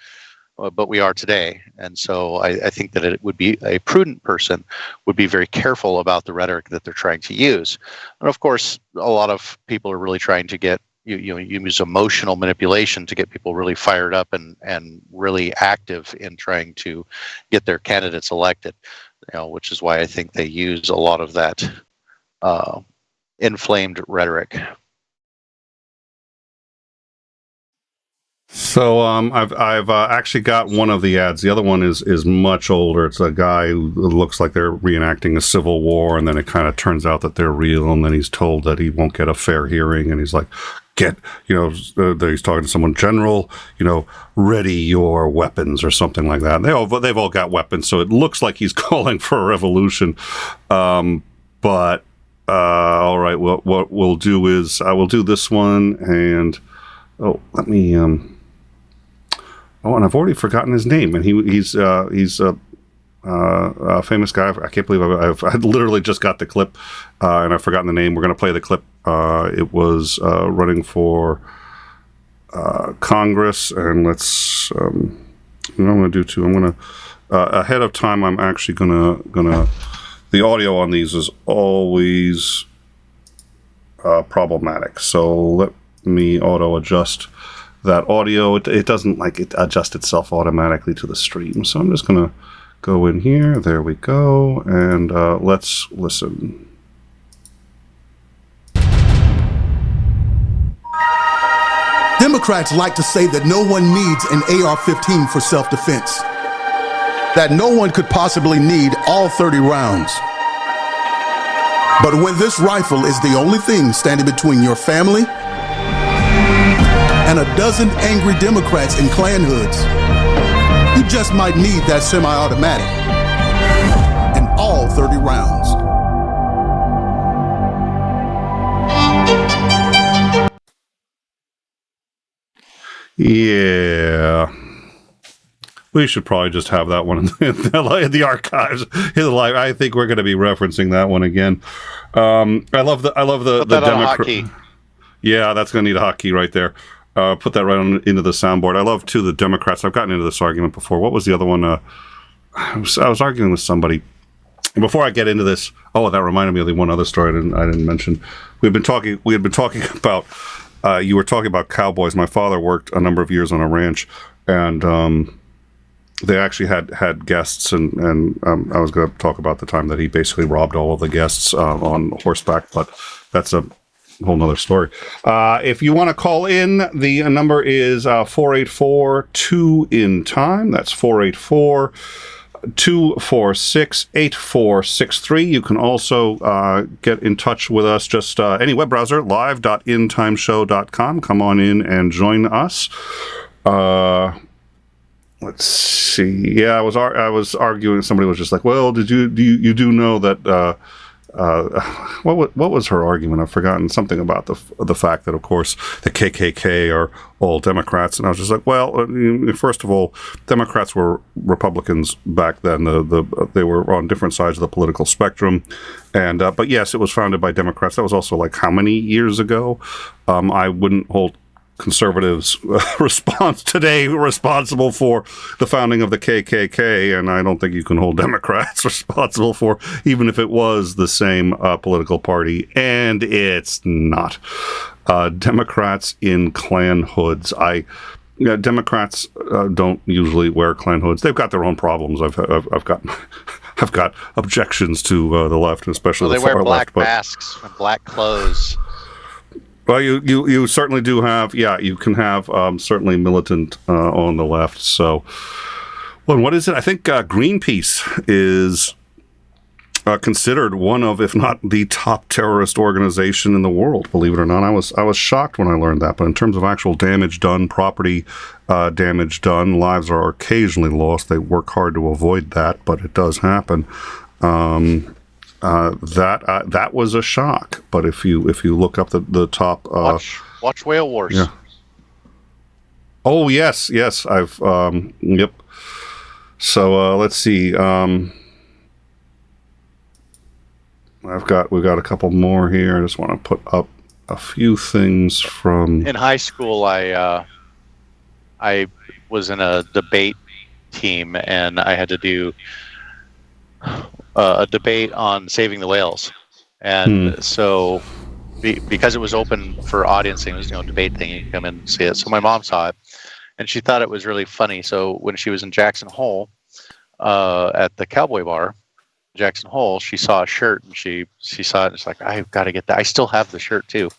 but we are today. And so I think that it would be a prudent person would be very careful about the rhetoric that they're trying to use. And of course, a lot of people are really trying to get you use emotional manipulation to get people really fired up and really active in trying to get their candidates elected. Which is why I think they use a lot of that inflamed rhetoric. So I've actually got one of the ads. The other one is much older. It's a guy who looks like they're reenacting a civil war, and then it kind of turns out that they're real, and then he's told that he won't get a fair hearing, and he's like, he's talking to someone, General, ready your weapons or something like that. And they've all got weapons, so it looks like he's calling for a revolution. But all right, what we'll do is I will do this one, and let me. And I've already forgotten his name, and he's a famous guy. I can't believe I literally just got the clip, and I've forgotten the name. We're going to play the clip. It was running for Congress, and let's. I'm going to do two. I'm going to ahead of time. I'm actually gonna. The audio on these is always problematic, so let me auto adjust that audio. It doesn't adjust itself automatically to the stream, so I'm just gonna go in here. There we go, and let's listen. Democrats like to say that no one needs an AR-15 for self-defense, that no one could possibly need all 30 rounds. But when this rifle is the only thing standing between your family and a dozen angry Democrats in Klan hoods, you just might need that semi-automatic and all 30 rounds. Yeah. We should probably just have that one in the archives. I think we're going to be referencing that one again. I love the Democrat. Yeah, that's going to need a hotkey right there. Put that right into the soundboard. I love too the Democrats. I've gotten into this argument before. What was the other one? I was arguing with somebody. And before I get into this, that reminded me of the one other story I didn't mention. We had been talking about. You were talking about cowboys. My father worked a number of years on a ranch, and they actually had guests, and I was going to talk about the time that he basically robbed all of the guests on horseback, but that's a whole nother story. If you want to call in, the number is 484-2-IN-TIME. That's 484-246-8463. You can also get in touch with us, just any web browser, live.intimeshow.com. Come on in and join us. Let's see. Yeah, I was arguing. Somebody was just like, "Well, you do know that?" What was her argument? I've forgotten. Something about the fact that, of course, the KKK are all Democrats, and I was just like, well, first of all, Democrats were Republicans back then. They were on different sides of the political spectrum, and but yes, it was founded by Democrats. That was also like how many years ago? I wouldn't hold conservatives' responsible for the founding of the KKK, and I don't think you can hold Democrats responsible for, even if it was the same political party, and it's not. Democrats in Klan hoods. Democrats don't usually wear Klan hoods. They've got their own problems. I've got objections to the left, especially the far left. They wear black masks and black clothes. Well, you certainly do have, you can have certainly militant on the left. So, well, what is it? I think Greenpeace is considered one of, if not the top terrorist organization in the world, believe it or not. I was shocked when I learned that. But in terms of actual damage done, property damage done, lives are occasionally lost. They work hard to avoid that, but it does happen. That was a shock. But if you look up the top, watch Whale Wars. Yeah. Oh yes, I've yep. So let's see. We've got a couple more here. I just want to put up a few things from. In high school, I was in a debate team, and I had to do a debate on saving the whales. And so because it was open for audience, it was debate thing, you can come in and see it. So my mom saw it, and she thought it was really funny. So when she was in Jackson Hole at the Cowboy Bar, Jackson Hole, she saw a shirt, and she saw it, and it's like, I've got to get that. I still have the shirt too,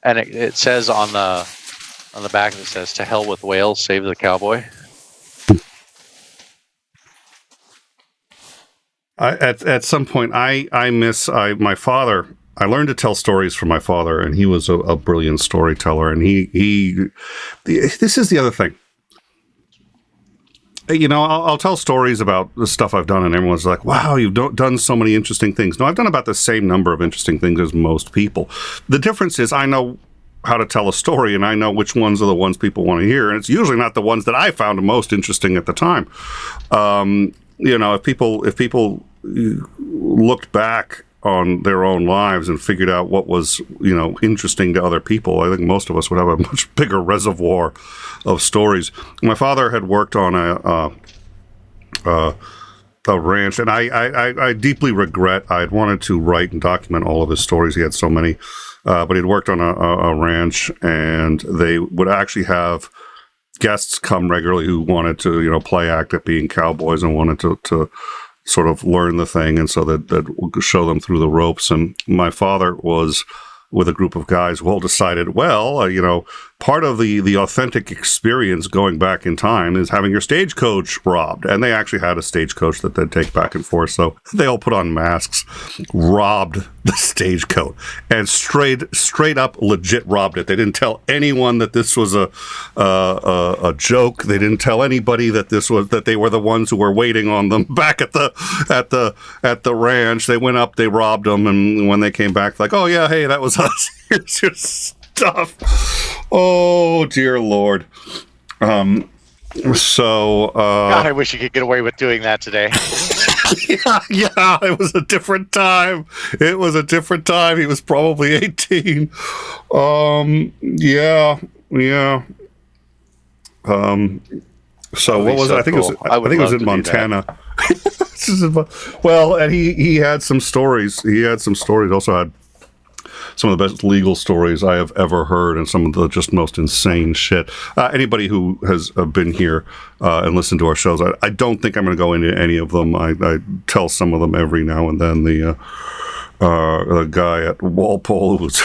and it says on the back, it says, "To hell with whales, save the cowboy." At some point, I miss my father. I learned to tell stories from my father, and he was a brilliant storyteller. And this is the other thing. I'll tell stories about the stuff I've done, and everyone's like, wow, you've done so many interesting things. No, I've done about the same number of interesting things as most people. The difference is I know how to tell a story, and I know which ones are the ones people want to hear, and it's usually not the ones that I found most interesting at the time. If people looked back on their own lives and figured out what was, interesting to other people, I think most of us would have a much bigger reservoir of stories. My father had worked on a ranch, and I deeply regret I had wanted to write and document all of his stories. He had so many, but he'd worked on a ranch, and they would actually have guests come regularly who wanted to, play act at being cowboys and wanted to sort of learn the thing, and so that show them through the ropes. And my father was with a group of guys who all decided, part of the authentic experience going back in time is having your stagecoach robbed. And they actually had a stagecoach that they'd take back and forth. So they all put on masks, robbed the stagecoach, and straight up legit robbed it. They didn't tell anyone that this was a joke. They didn't tell anybody that they were the ones who were waiting on them back at the ranch. They went up, they robbed them, and when they came back, like, oh yeah, hey, that was us. Here's your stuff. Oh dear Lord. God, I wish you could get away with doing that today. yeah, it was a different time. He was probably 18. Yeah. So what was it? I think cool. I think it was in Montana. Well, and he had some stories. Also had some of the best legal stories I have ever heard, and some of the just most insane shit. Anybody who has been here and listened to our shows, I don't think I'm going to go into any of them. I tell some of them every now and then. The guy at Walpole who was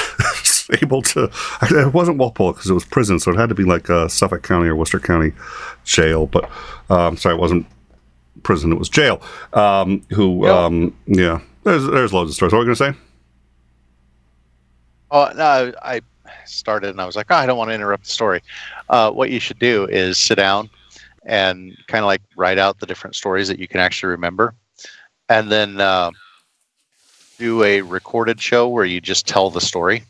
able to... It wasn't Walpole because it was prison, so it had to be like Suffolk County or Worcester County jail. But sorry, it wasn't prison, it was jail. Yeah, there's loads of stories. What were you going to say? Oh, no, I started and I was like, I don't want to interrupt the story. What you should do is sit down and kind of like write out the different stories that you can actually remember, and then do a recorded show where you just tell the story.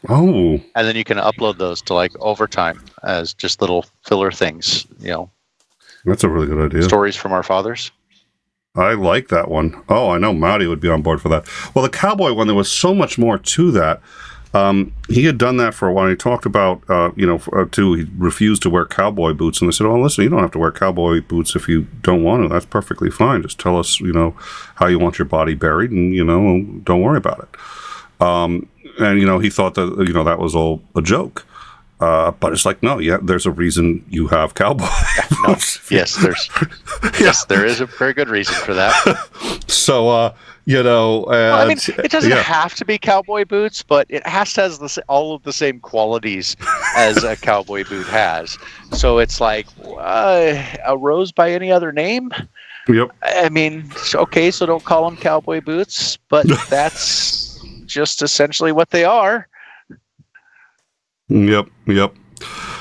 Oh. And then you can upload those to like Overtime as just little filler things, That's a really good idea. Stories from our fathers. I like that one. Oh, I know Marty would be on board for that. Well, the cowboy one, there was so much more to that. He had done that for a while. He talked about, he refused to wear cowboy boots. And they said, oh, listen, you don't have to wear cowboy boots if you don't want to. That's perfectly fine. Just tell us, how you want your body buried, and, don't worry about it. And, he thought that, that was all a joke. But it's like, no, yeah, there's a reason you have cowboy boots. Yes, there is a very good reason for that. So, it doesn't have to be cowboy boots, but it has to have all of the same qualities as a cowboy boot has. So it's like, a rose by any other name? Yep. I mean, okay, so don't call them cowboy boots, but that's just essentially what they are. Yep.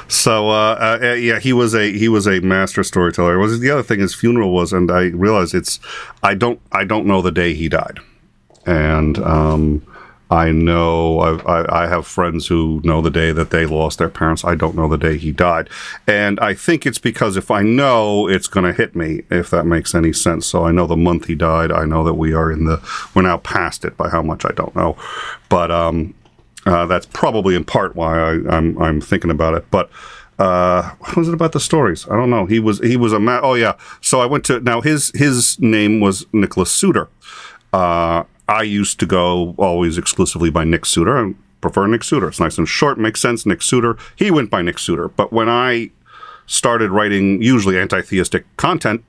So he was a master storyteller. The other thing his funeral was, and I realized I don't know the day he died, and I know I have friends who know the day that they lost their parents. I don't know the day he died, and I think it's because if I know, it's going to hit me, if that makes any sense. So I know the month he died. I know that we're now past it by how much I don't know, but that's probably in part why I'm thinking about it. But what was it about the stories? I don't know. He was a oh yeah. So I went to, now his name was Nicholas Suter. I used to go always exclusively by Nick Suter. I prefer Nick Suter. It's nice and short, makes sense. Nick Suter. He went by Nick Suter. But when I started writing usually anti-theistic content,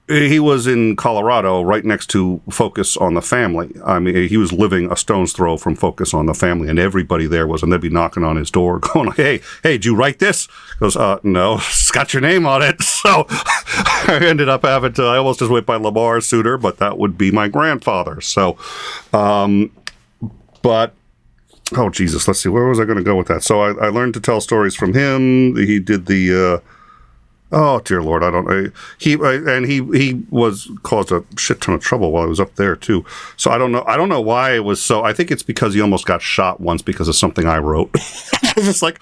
he was in Colorado, right next to Focus on the Family. I mean, he was living a stone's throw from Focus on the Family, and everybody there was, and they'd be knocking on his door, going, hey, did you write this? He goes, no, it's got your name on it. So I ended up having to, I almost just went by Lamar Suter, but that would be my grandfather. So, but, oh, Jesus, let's see, where was I going to go with that? So I learned to tell stories from him. He did the... oh dear Lord, I don't. He was caused a shit ton of trouble while I was up there too. So I don't know why it was so. I think it's because he almost got shot once because of something I wrote. I was just like,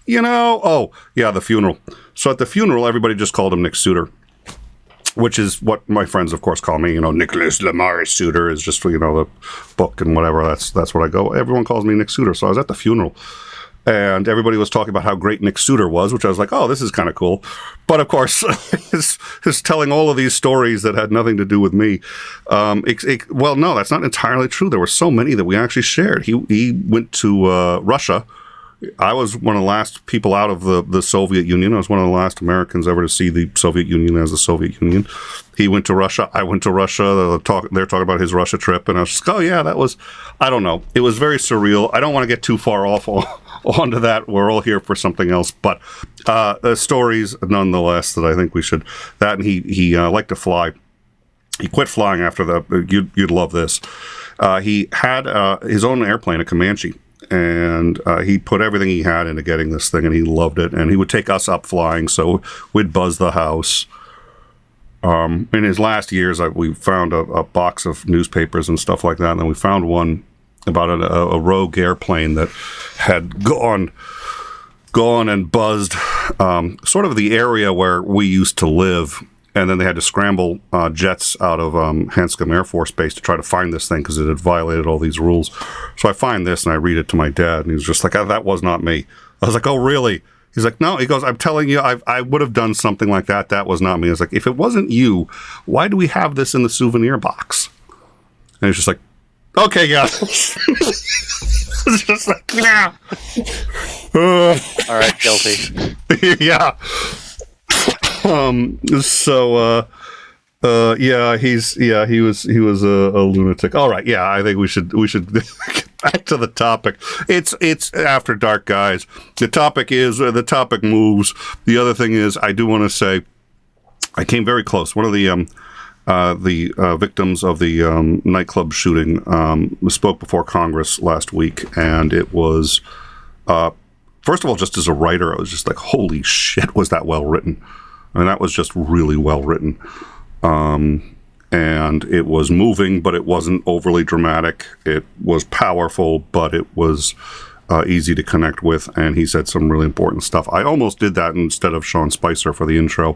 oh yeah, the funeral. So at the funeral, everybody just called him Nick Suter, which is what my friends, of course, call me. Nicholas Lamar Suter is just the book and whatever. That's what I go. Everyone calls me Nick Suter. So I was at the funeral. And everybody was talking about how great Nick Suter was, which I was like, oh, this is kind of cool. But of course, he's telling all of these stories that had nothing to do with me. Well, no, that's not entirely true. There were so many that we actually shared. He went to Russia. I was one of the last people out of the Soviet Union. I was one of the last Americans ever to see the Soviet Union as the Soviet Union. He went to Russia. I went to Russia. They're talking about his Russia trip. And I was just, oh, yeah, that was, I don't know. It was very surreal. I don't want to get too far off onto that. We're all here for something else. But stories, nonetheless, that I think we should, that, and he liked to fly. He quit flying after the, you'd love this. He had his own airplane, a Comanche. And he put everything he had into getting this thing, and he loved it. And he would take us up flying, so we'd buzz the house. In his last years, we found a box of newspapers and stuff like that, and then we found one about a rogue airplane that had gone and buzzed sort of the area where we used to live. And then they had to scramble jets out of Hanscom Air Force Base to try to find this thing because it had violated all these rules. So I find this and I read it to my dad, and he's just like, that was not me. I was like, oh, really? He's like, no. He goes, I'm telling you, I would have done something like that. That was not me. I was like, if it wasn't you, why do we have this in the souvenir box? And he's just like, okay, yeah. It's just like, yeah. All right, guilty. Yeah. He was a lunatic. All right, yeah, I think we should get back to the topic. It's after dark, guys. The topic moves. The other thing is, I do want to say, I came very close. One of the victims of the nightclub shooting spoke before Congress last week, and it was first of all, just as a writer, I was just like, holy shit, was that well written? I mean, that was just really well written. And it was moving, but it wasn't overly dramatic. It was powerful, but it was easy to connect with. And he said some really important stuff. I almost did that instead of Sean Spicer for the intro,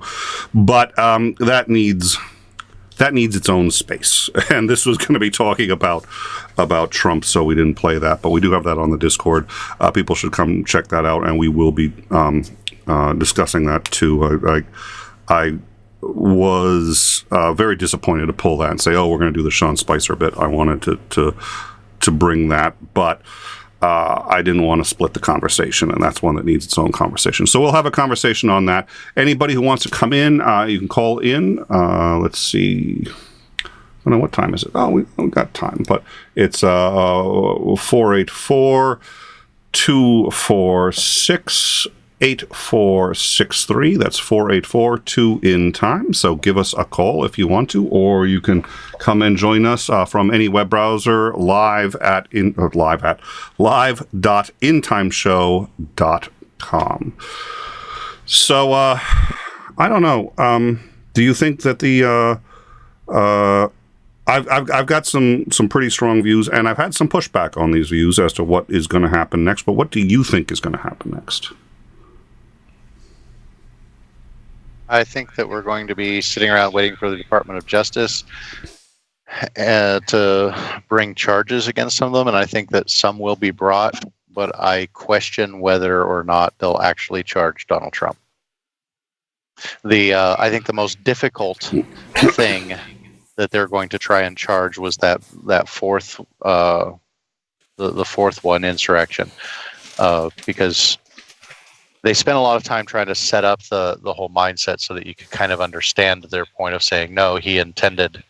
but that needs its own space. And this was going to be talking about Trump, so we didn't play that. But we do have that on the Discord. People should come check that out, and we will be discussing that too. I was very disappointed to pull that and say, oh, we're going to do the Sean Spicer bit. I wanted to bring that, but I didn't want to split the conversation, and that's one that needs its own conversation. So we'll have a conversation on that. Anybody who wants to come in, you can call in. Let's see. I don't know, what time is it? Oh, we got time, but it's 484-246 8463. That's 484-2 in time. So give us a call if you want to, or you can come and join us from any web browser live at live.intimeshow.com. So I don't know. Do you think that the I've got some pretty strong views, and I've had some pushback on these views as to what is going to happen next. But what do you think is going to happen next? I think that we're going to be sitting around waiting for the Department of Justice to bring charges against some of them, and I think that some will be brought but I question whether or not they'll actually charge Donald Trump. I think the most difficult thing that they're going to try and charge was that fourth the fourth one, insurrection, because they spent a lot of time trying to set up the whole mindset so that you could kind of understand their point of saying, no, he intended,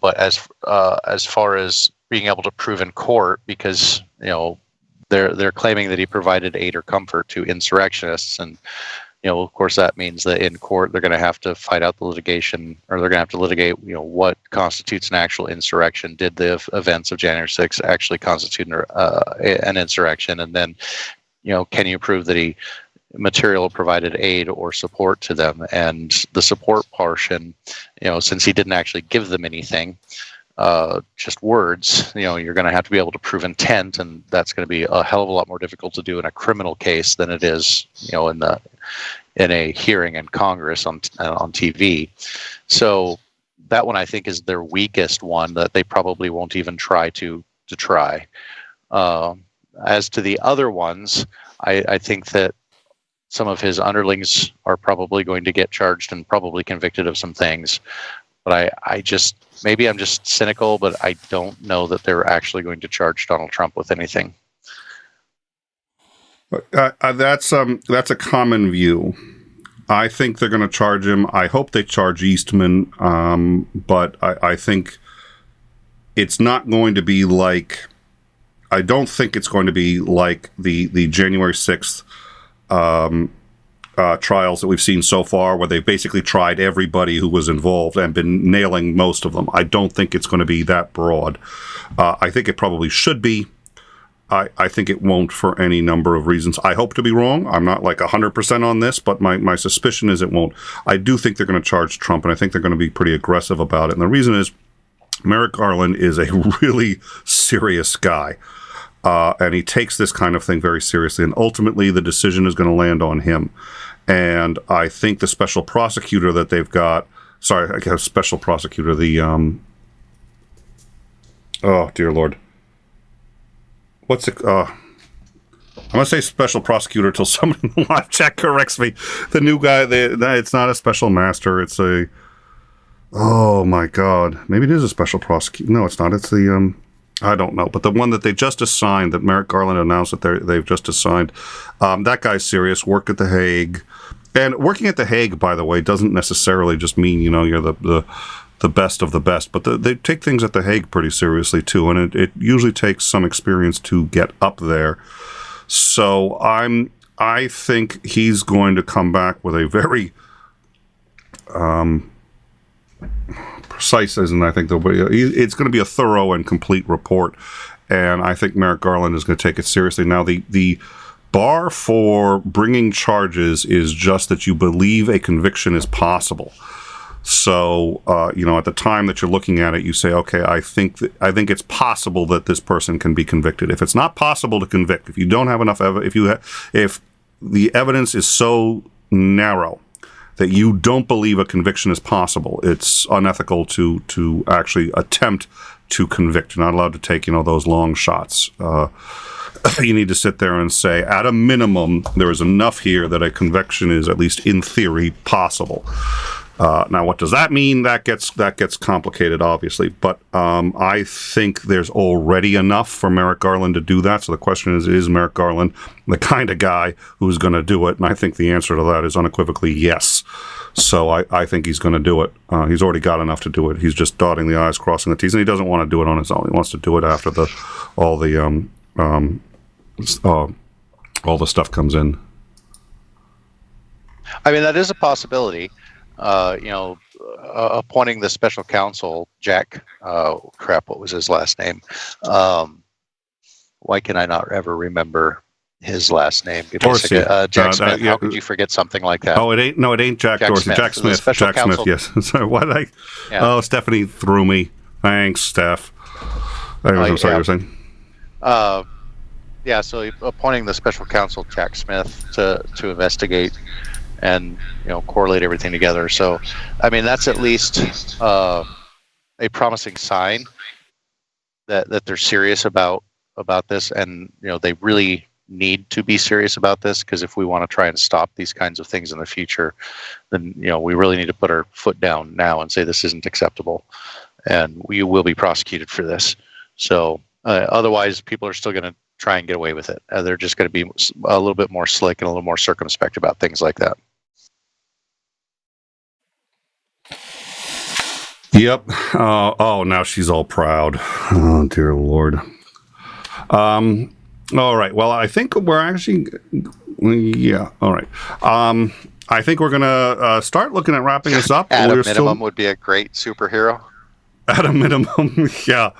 but as far as being able to prove in court, because they're claiming that he provided aid or comfort to insurrectionists, and of course that means that in court they're going to have to fight out the litigation, or they're going to have to litigate what constitutes an actual insurrection. Did the events of January 6th actually constitute an insurrection? And then can you prove that he material provided aid or support to them? And the support portion, since he didn't actually give them anything, just words, you're going to have to be able to prove intent, and that's going to be a hell of a lot more difficult to do in a criminal case than it is, in a hearing in Congress on TV. So that one I think is their weakest one that they probably won't even try to try. As to the other ones, I think that some of his underlings are probably going to get charged and probably convicted of some things. But maybe I'm just cynical, but I don't know that they're actually going to charge Donald Trump with anything. That's a common view. I think they're going to charge him. I hope they charge Eastman, but I think it's not going to be like. I don't think it's going to be like the January 6th trials that we've seen so far, where they've basically tried everybody who was involved and been nailing most of them. I don't think it's going to be that broad. I think it probably should be. I think it won't for any number of reasons. I hope to be wrong. I'm not like 100% on this, but my suspicion is it won't. I do think they're going to charge Trump, and I think they're going to be pretty aggressive about it. And the reason is Merrick Garland is a really serious guy. And he takes this kind of thing very seriously, and ultimately the decision is going to land on him. And I think the special prosecutor that they've got, special prosecutor, oh dear Lord, what's it? I'm going to say special prosecutor till somebody in the live chat corrects me. The new guy, it's not a special master, it's oh my God, maybe it is a special prosecutor. No, it's not. It's the, I don't know, but the one that they just assigned, that Merrick Garland announced that they've just assigned, that guy's serious, worked at The Hague. And working at The Hague, by the way, doesn't necessarily just mean, you're the best of the best, but they take things at The Hague pretty seriously too, and it usually takes some experience to get up there. So I think he's going to come back with a very precise, and I think it's going to be a thorough and complete report, and I think Merrick Garland is going to take it seriously. Now, the bar for bringing charges is just that you believe a conviction is possible. So, at the time that you're looking at it, you say, okay, I think it's possible that this person can be convicted. If it's not possible to convict, if you don't have enough evidence, if the evidence is so narrow that you don't believe a conviction is possible, it's unethical to actually attempt to convict. You're not allowed to take, those long shots. You need to sit there and say, at a minimum, there is enough here that a conviction is, at least in theory, possible. Now, what does that mean? That gets complicated, obviously. But I think there's already enough for Merrick Garland to do that. So the question is Merrick Garland the kind of guy who's going to do it? And I think the answer to that is unequivocally yes. So I think he's going to do it. He's already got enough to do it. He's just dotting the I's, crossing the T's, and he doesn't want to do it on his own. He wants to do it after all the stuff comes in. I mean, that is a possibility. Appointing the special counsel, Jack, what was his last name? Why can I not ever remember his last name? Dorsey. Jack Smith. How could you forget something like that? Oh, it ain't Jack Dorsey. Smith. Jack Smith. Jack Smith, yes. Sorry, what? Oh, Stephanie threw me. Thanks, Steph. I'm sorry, you were saying? So appointing the special counsel, Jack Smith, to investigate and correlate everything together. So, I mean, that's at least a promising sign that they're serious about about this, and they really need to be serious about this, because if we want to try and stop these kinds of things in the future, then we really need to put our foot down now and say this isn't acceptable, and we will be prosecuted for this. So otherwise, people are still going to try and get away with it. They're just going to be a little bit more slick and a little more circumspect about things like that. Yep. Oh, now she's all proud. Oh, dear Lord. All right. Well, I think we're actually... Yeah. All right. I think we're going to start looking at wrapping this up. At a minimum would be a great superhero. At a minimum, yeah.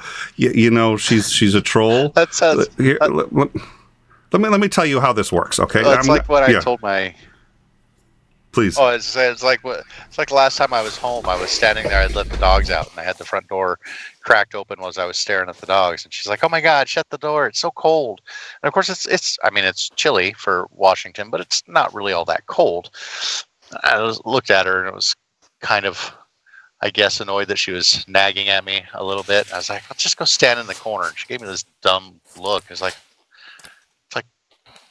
She's a troll. That sounds... Here, let me tell you how this works, okay? Well, it's like what I told my... Please. Oh, it's like last time I was home. I was standing there. I'd let the dogs out, and I had the front door cracked open as I was staring at the dogs. And she's like, "Oh my God, shut the door! It's so cold." And of course, it's chilly for Washington, but it's not really all that cold. I looked at her, and it was kind of, I guess, annoyed that she was nagging at me a little bit. I was like, "Let's just go stand in the corner." And she gave me this dumb look. It's like,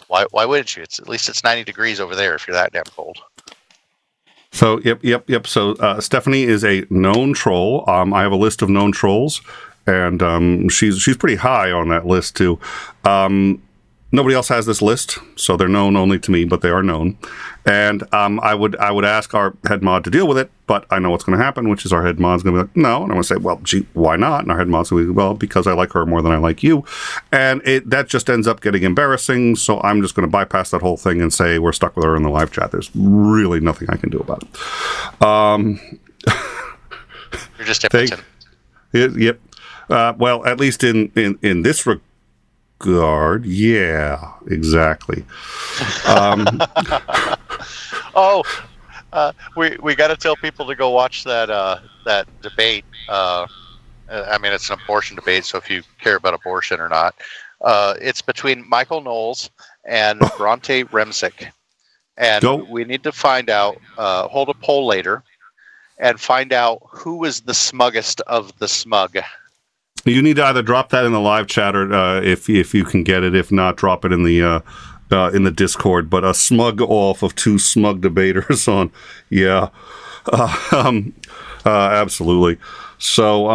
why wouldn't you? At least it's 90 degrees over there if you're that damn cold. So, yep. So, Stephanie is a known troll. I have a list of known trolls, and she's pretty high on that list too. Nobody else has this list, so they're known only to me, but they are known. And I would ask our head mod to deal with it, but I know what's going to happen, which is our head mod's going to be like, no. And I'm going to say, well, gee, why not? And our head mod's going to be, well, because I like her more than I like you. And that just ends up getting embarrassing, so I'm just going to bypass that whole thing and say we're stuck with her in the live chat. There's really nothing I can do about it. You're just impotent. Yep. Well, at least in this regard, yeah, exactly. We got to tell people to go watch that debate. I mean, it's an abortion debate, so if you care about abortion or not, it's between Michael Knowles and Bronte Remsick, and we need to find out. Hold a poll later, and find out who is the smuggest of the smug. You need to either drop that in the live chat, or if you can get it. If not, drop it in the Discord. But a smug off of two smug debaters on, yeah, absolutely. So,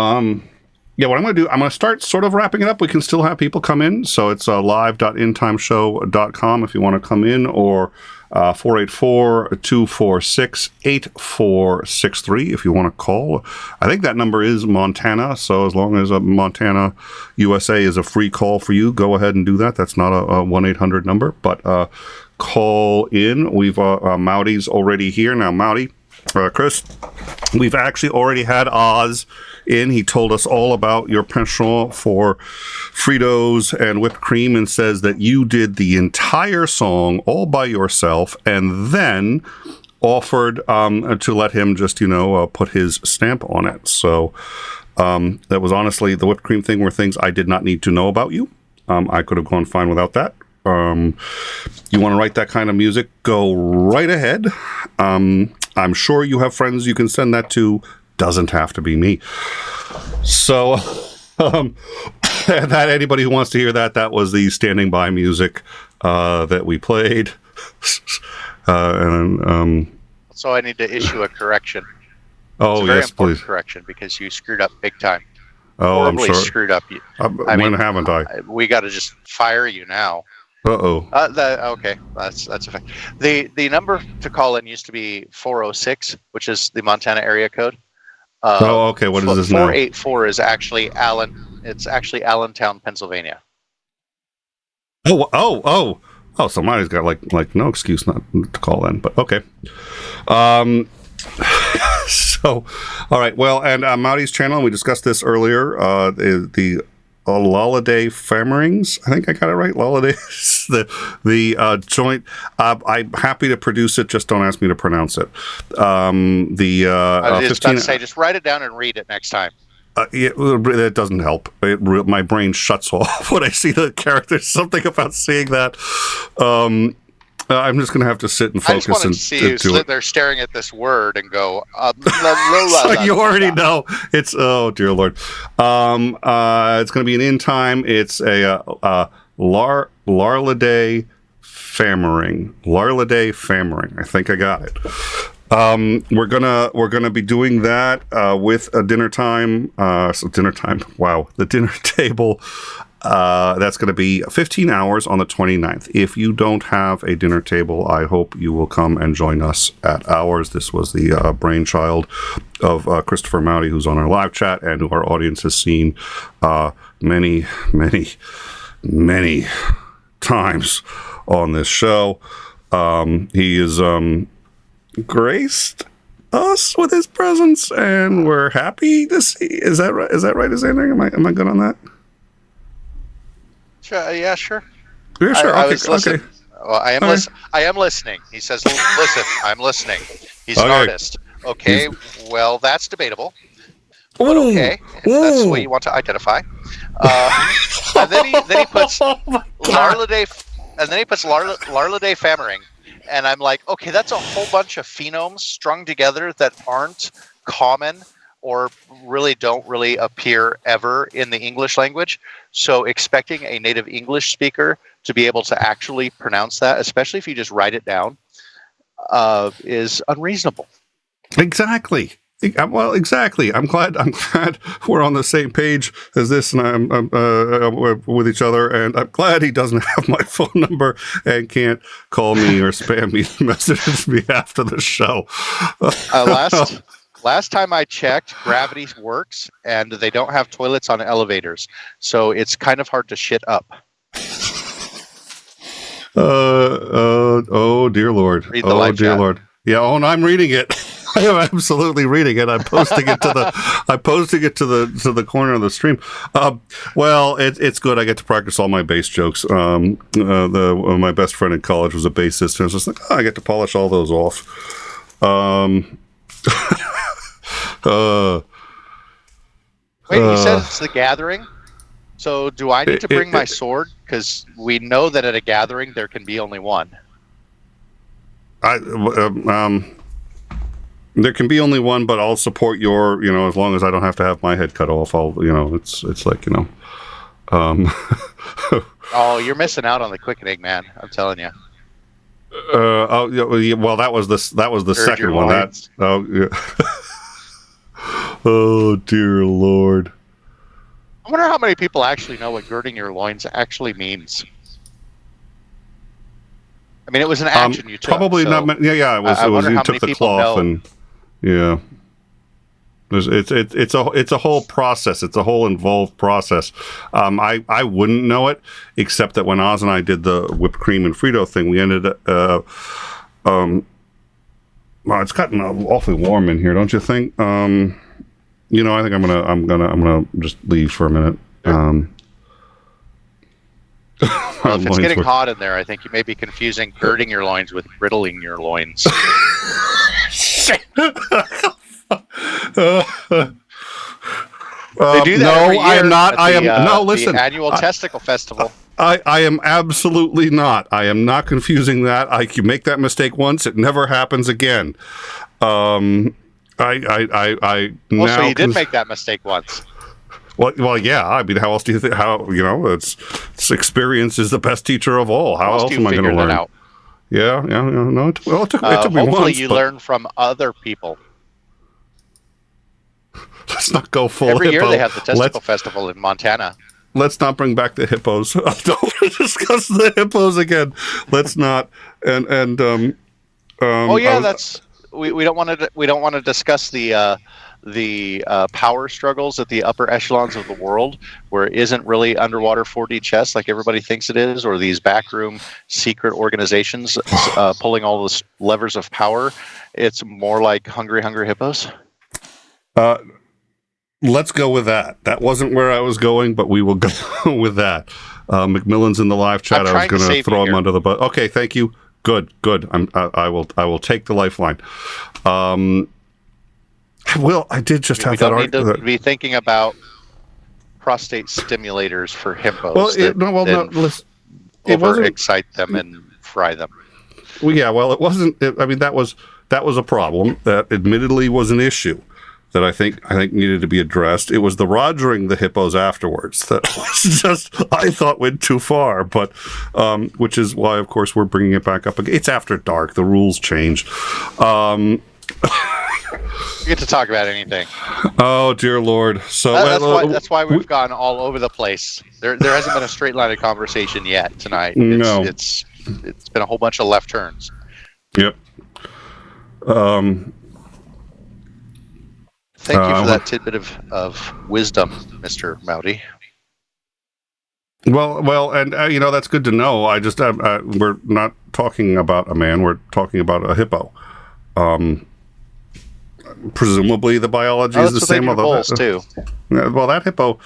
yeah, what I'm going to do, I'm going to start sort of wrapping it up. We can still have people come in, so it's live.intimeshow.com if you want to come in, or 484-246-8463 if you want to call. I think that number is Montana, so as long as Montana, USA is a free call for you, go ahead and do that. That's not a 1-800 number, but call in. We've Mouty's already here. Now, Mouty, Chris, we've actually already had Oz in. He told us all about your penchant for Fritos and whipped cream, and says that you did the entire song all by yourself, and then offered to let him just put his stamp on it. So that was honestly, the whipped cream thing were things I did not need to know about you. I could have gone fine without that. You want to write that kind of music, go right ahead. I'm sure you have friends you can send that to. Doesn't have to be me. So that anybody who wants to hear that was the standing by music that we played. And so I need to issue a correction. Oh, it's a very yes, important please. Correction, because you screwed up big time. Oh, Horribly I'm sure. Screwed up. When haven't I? We got to just fire you now. Uh-oh. Okay, that's a fact. The number to call in used to be 406, which is the Montana area code. Okay. What is this now? 484 is actually Allen. It's actually Allentown, Pennsylvania. Oh! Somebody's got like no excuse not to call in, but okay. So, all right. Well, and Mouty's channel, we discussed this earlier. The Lolliday Fammerings, I think I got it right. Lolliday, the joint. I'm happy to produce it. Just don't ask me to pronounce it. I was just about to say, just write it down and read it next time. That doesn't help. My brain shuts off when I see the characters. Something about seeing that. I'm just going to have to sit and I just focus want and to see you do sit it. there staring at this word and go. So you already know it's. Oh dear Lord. It's going to be an in time. It's a Larladay Fammering. I think I got it. We're gonna be doing that with a dinner time. So dinner time. Wow, the dinner table. That's going to be 15 hours on the 29th. If you don't have a dinner table, I hope you will come and join us at ours. This was the brainchild of Christopher Mowdy, who's on our live chat and who our audience has seen many times on this show. He is graced us with his presence, and we're happy to see. Is that right? Is that right? Is anything? Am I good on that? Yeah, sure. Yeah, sure. Okay. Well, I am listening. He says, "Listen, I'm listening." He's an artist. Okay. Well, that's debatable. But okay, if that's the way you want to identify. And then he puts Larladay, and then he puts Larladay Fammering, and I'm like, okay, that's a whole bunch of phonemes strung together that aren't common or don't really appear ever in the English language. So expecting a native English speaker to be able to actually pronounce that, especially if you just write it down, is unreasonable. Exactly. Well, exactly. I'm glad we're on the same page as this, and I'm with each other. And I'm glad he doesn't have my phone number and can't call me or spam me messages me after the show. Last time I checked, Gravity works, and they don't have toilets on elevators, so it's kind of hard to shit up. Oh dear Lord. Read the live chat. Lord. Yeah. Oh, and I'm reading it. I am absolutely reading it. I'm posting it to the corner of the stream. Well, it's good. I get to practice all my bass jokes. My best friend in college was a bassist, and I was just like, I get to polish all those off. Wait, you said it's the gathering? So do I need to bring my sword? Because we know that at a gathering there can be only one. There can be only one, but I'll support your, as long as I don't have to have my head cut off. I'll, it's like, Oh, you're missing out on the quickening, man. I'm telling you. Well, that was the second one. Oh dear Lord. I wonder how many people actually know what girding your loins actually means. I mean, it was an action you took. Probably not. Yeah. It was. You took the cloth and. Yeah. It's a whole process. It's a whole involved process. I wouldn't know it, except that when Oz and I did the whipped cream and Frito thing, we ended well, it's gotten awfully warm in here, don't you think? I think I'm gonna just leave for a minute. Well, if it's getting hot in there, I think you may be confusing girding your loins with griddling your loins. They do that every year. I am not. Listen. The annual testicle festival. I am absolutely not. I am not confusing that. You make that mistake once, it never happens again. So you did make that mistake once. Well, yeah. I mean, how else do you think? It's experience is the best teacher of all. How else am I going to learn? Out? Yeah. No, it took me once. Hopefully, you learn from other people. Let's not go full Every hippo. year they have the testicle festival in Montana. Let's not bring back the hippos. I don't want to discuss the hippos again. Let's not. We don't want to discuss the power struggles at the upper echelons of the world, where it isn't really underwater 4D chess like everybody thinks it is, or these backroom secret organizations pulling all the levers of power. It's more like hungry hippos. Let's go with that. That wasn't where I was going, but we will go with that. Macmillan's in the live chat. I was going to throw him under the bus. Okay, thank you. Good. I will take the lifeline. I did just have that. We don't need to be thinking about prostate stimulators for hippos. Well, listen, overexcite them and fry them. Well, yeah, well, it wasn't. I mean, that was a problem that admittedly was an issue that I think needed to be addressed. It was the rogering the hippos afterwards that was just, I thought, went too far. But which is why, of course, we're bringing it back up again. It's after dark. The rules change. You get to talk about anything. Oh dear Lord! So that's why we've gone all over the place. There hasn't been a straight line of conversation yet tonight. No, it's been a whole bunch of left turns. Yep. Thank you for that tidbit of wisdom, Mr. Mowdy. Well, and that's good to know. I just we're not talking about a man; we're talking about a hippo. Presumably, the biology is the same. Although too. Well, that hippo.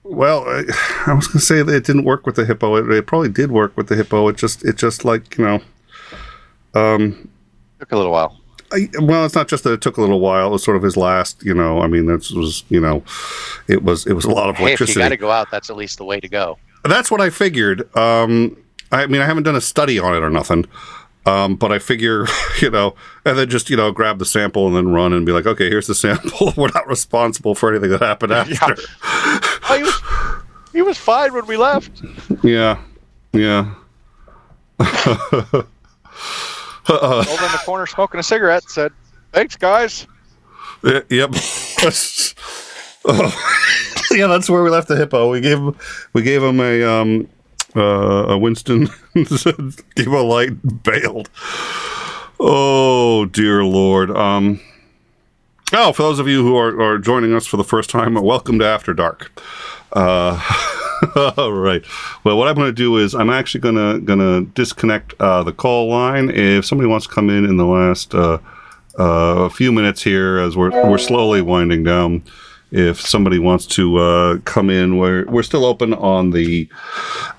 Well, I was going to say that it didn't work with the hippo. It probably did work with the hippo. It just like took a little while. Well, it's not just that it took a little while. It was sort of his last, I mean, this was, it was a lot of electricity. Hey, if you got to go out, that's at least the way to go. That's what I figured. I mean, I haven't done a study on it or nothing, but I figure, and then just, grab the sample and then run and be like, okay, here's the sample. We're not responsible for anything that happened after. Yeah. He was fine when we left. Yeah. Over in the corner smoking a cigarette, said, "Thanks, guys." Yep. Yeah, that's where we left the hippo. We gave him a Winston, gave him a light, bailed. Oh dear Lord. For those of you who are joining us for the first time, welcome to After Dark. All right. Well, what I'm going to do is I'm actually gonna disconnect the call line. If somebody wants to come in the last few minutes here, as we're slowly winding down, if somebody wants to come in, we're still open on the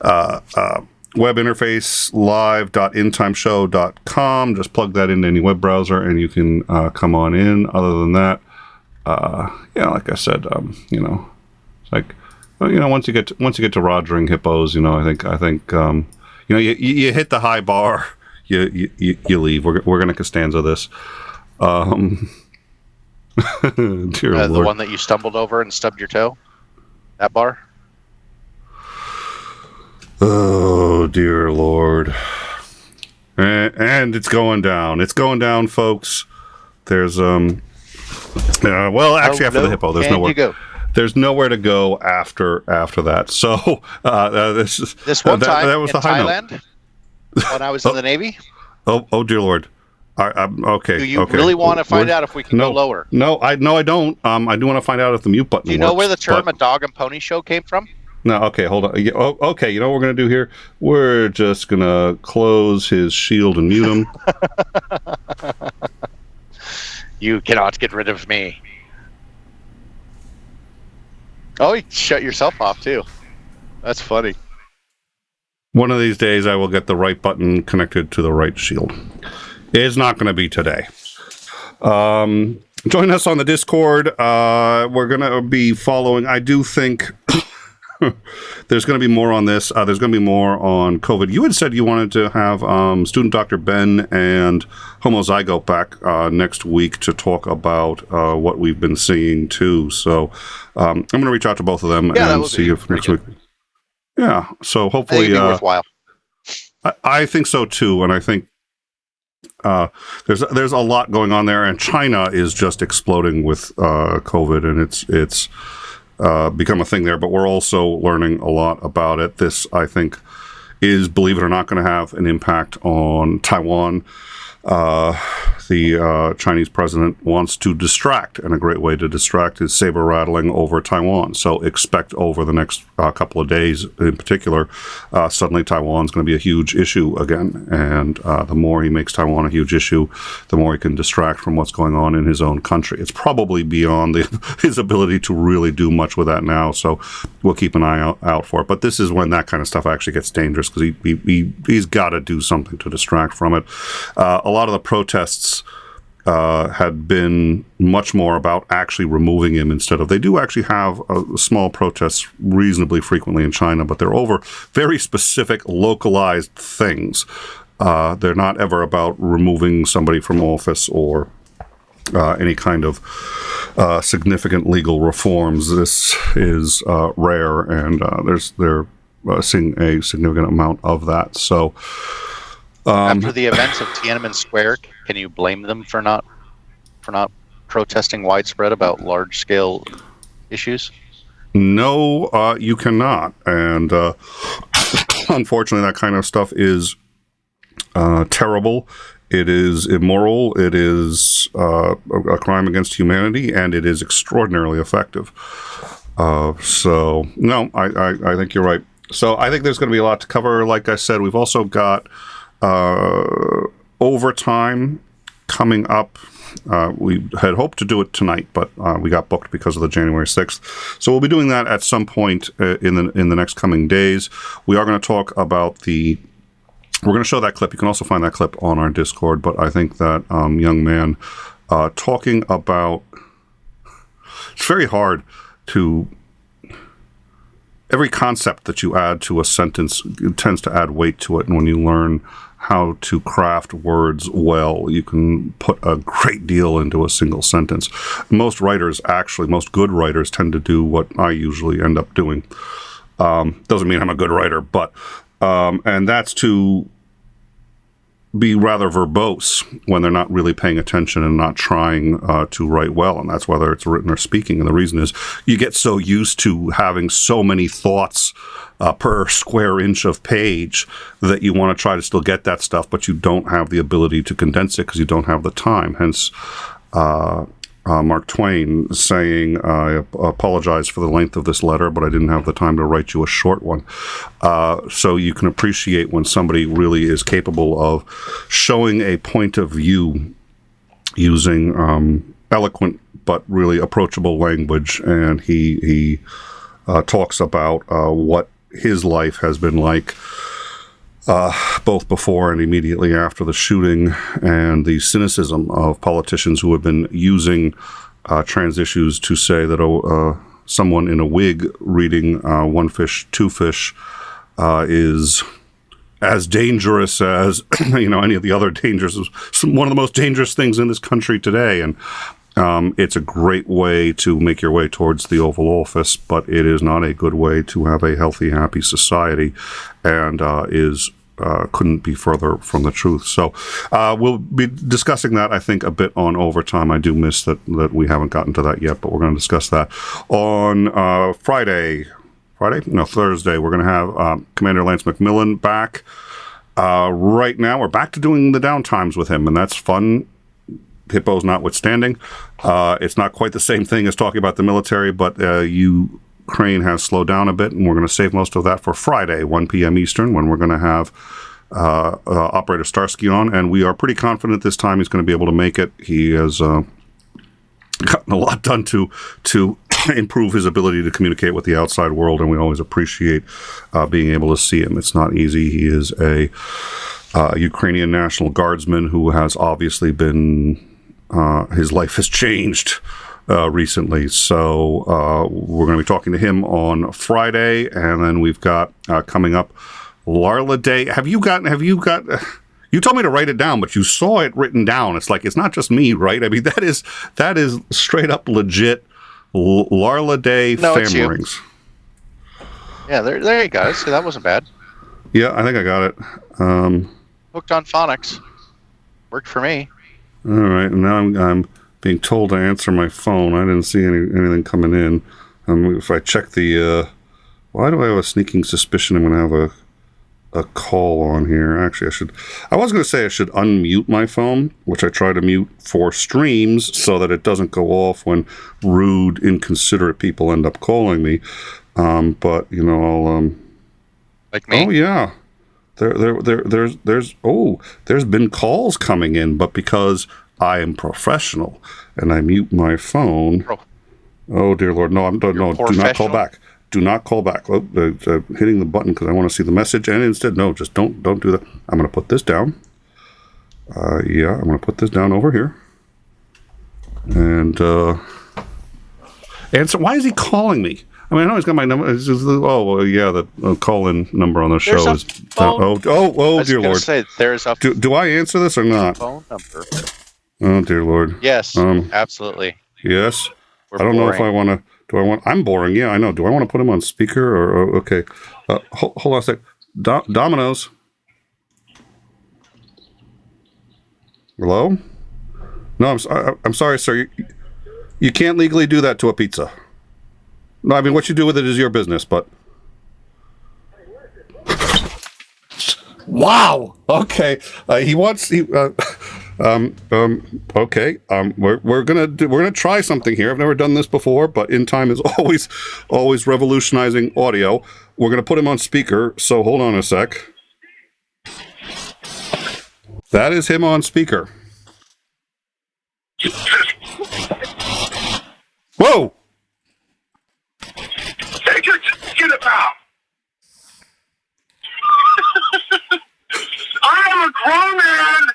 web interface, live.intimeshow.com. Just plug that into any web browser, and you can come on in. Other than that, like I said, it's like. Once you get to rogering hippos, I think you hit the high bar, you leave. We're going to Costanza this. Dear Lord. The one that you stumbled over and stubbed your toe, that bar. Oh dear Lord, and it's going down. It's going down, folks. There's after the hippo, there's nowhere. There's nowhere to go after that. So this one time that was in the high Thailand, note. when I was in the Navy. Oh dear Lord. I'm okay. Do you really want to find out if we can go lower? No, I don't. I do want to find out if the mute button. Do you know where the term "a dog and pony show" came from? No. Okay, hold on. Okay, you know what we're gonna do here? We're just gonna close his shield and mute him. You cannot get rid of me. Oh, you shut yourself off too. That's funny. One of these days, I will get the right button connected to the right shield. It's not going to be today. Join us on the Discord. We're going to be following. I do think there's going to be more on this. There's going to be more on COVID. You had said you wanted to have student Dr. Ben and 𝐒𝐚𝐥𝐈 back next week to talk about what we've been seeing too. So I'm going to reach out to both of them and see if next week. Yeah. So hopefully, it'd be worthwhile. I think so too, and I think there's a lot going on there, and China is just exploding with COVID, and it's become a thing there, but we're also learning a lot about it. This, I think, is, believe it or not, going to have an impact on Taiwan. The Chinese president wants to distract, and a great way to distract is saber rattling over Taiwan. So expect over the next couple of days, in particular, suddenly Taiwan's going to be a huge issue again. And the more he makes Taiwan a huge issue, the more he can distract from what's going on in his own country. It's probably beyond his ability to really do much with that now. So we'll keep an eye out for it. But this is when that kind of stuff actually gets dangerous, because he's got to do something to distract from it. A lot of the protests had been much more about actually removing him instead of. They do actually have small protests reasonably frequently in China, but they're over very specific, localized things. They're not ever about removing somebody from office or any kind of significant legal reforms. This is rare, and they're seeing a significant amount of that. So, after the events of Tiananmen Square, can you blame them for not protesting widespread about large-scale issues? No, you cannot, and unfortunately, that kind of stuff is terrible. It is immoral. It is a crime against humanity, and it is extraordinarily effective. So, no, I think you're right. So, I think there's going to be a lot to cover. Like I said, we've also got overtime coming up. We had hoped to do it tonight, but we got booked because of the January 6th. So we'll be doing that at some point in the next coming days. We are going to talk about we're going to show that clip. You can also find that clip on our Discord, but I think that young man talking about, it's very hard to, every concept that you add to a sentence tends to add weight to it, and when you learn how to craft words well, you can put a great deal into a single sentence. Most good writers tend to do what I usually end up doing. Doesn't mean I'm a good writer, but and that's to be rather verbose when they're not really paying attention and not trying to write well, and that's whether it's written or speaking. And the reason is you get so used to having so many thoughts per square inch of page that you want to try to still get that stuff, but you don't have the ability to condense it because you don't have the time. Hence, Mark Twain saying, I apologize for the length of this letter, but I didn't have the time to write you a short one. So you can appreciate when somebody really is capable of showing a point of view using eloquent but really approachable language. And he talks about what his life has been like, both before and immediately after the shooting, and the cynicism of politicians who have been using trans issues to say that someone in a wig reading One Fish, Two Fish is as dangerous as any of the other dangers. One of the most dangerous things in this country today, and it's a great way to make your way towards the Oval Office, but it is not a good way to have a healthy, happy society, and couldn't be further from the truth. So we'll be discussing that, I think, a bit on overtime. I do miss that we haven't gotten to that yet, but we're going to discuss that on Thursday. We're going to have Commander Lance McMillan back. Right now, we're back to doing the downtimes with him, and that's fun. Hippos notwithstanding. It's not quite the same thing as talking about the military, but Ukraine has slowed down a bit, and we're going to save most of that for Friday, 1 p.m. Eastern, when we're going to have Operator Starsky on, and we are pretty confident this time he's going to be able to make it. He has gotten a lot done to improve his ability to communicate with the outside world, and we always appreciate being able to see him. It's not easy. He is a Ukrainian National Guardsman who has obviously been his life has changed recently. So we're going to be talking to him on Friday, and then we've got coming up Larla Day. Have you got? You told me to write it down, but you saw it written down. It's like, it's not just me, right? I mean, that is straight up legit Larla Day fan rings. Yeah, there you go. So that wasn't bad. Yeah, I think I got it. Hooked on phonics. Worked for me. All right, and now I'm being told to answer my phone. I didn't see anything coming in. If I check the... why do I have a sneaking suspicion I'm going to have a call on here? Actually, I was going to say I should unmute my phone, which I try to mute for streams so that it doesn't go off when rude, inconsiderate people end up calling me. But, I'll... like me? Oh, yeah. There's been calls coming in, but because I am professional and I mute my phone. Oh dear Lord, no, do not call back. Do not call back. Oh, hitting the button because I want to see the message, and instead, no, just don't do that. I'm going to put this down. I'm going to put this down over here. And so why is he calling me? I mean, I know he's got my number. It's just, the call-in number on the show is. Dear Lord! Say, there's a do I answer this or not? phone number. Oh dear Lord! Yes, absolutely. Yes. We're I don't know if boring. I want to. Do I want? I'm boring. Yeah, I know. Do I want to put him on speaker or okay? Hold on a sec. Domino's. Hello? No, I'm sorry, sir. You can't legally do that to a pizza. No, I mean, what you do with it is your business, but... Wow! Okay. He wants... okay. We're gonna try something here. I've never done this before, but In Time is always revolutionizing audio. We're gonna put him on speaker, so hold on a sec. That is him on speaker. Whoa! Take it, get it out. I am a grown man.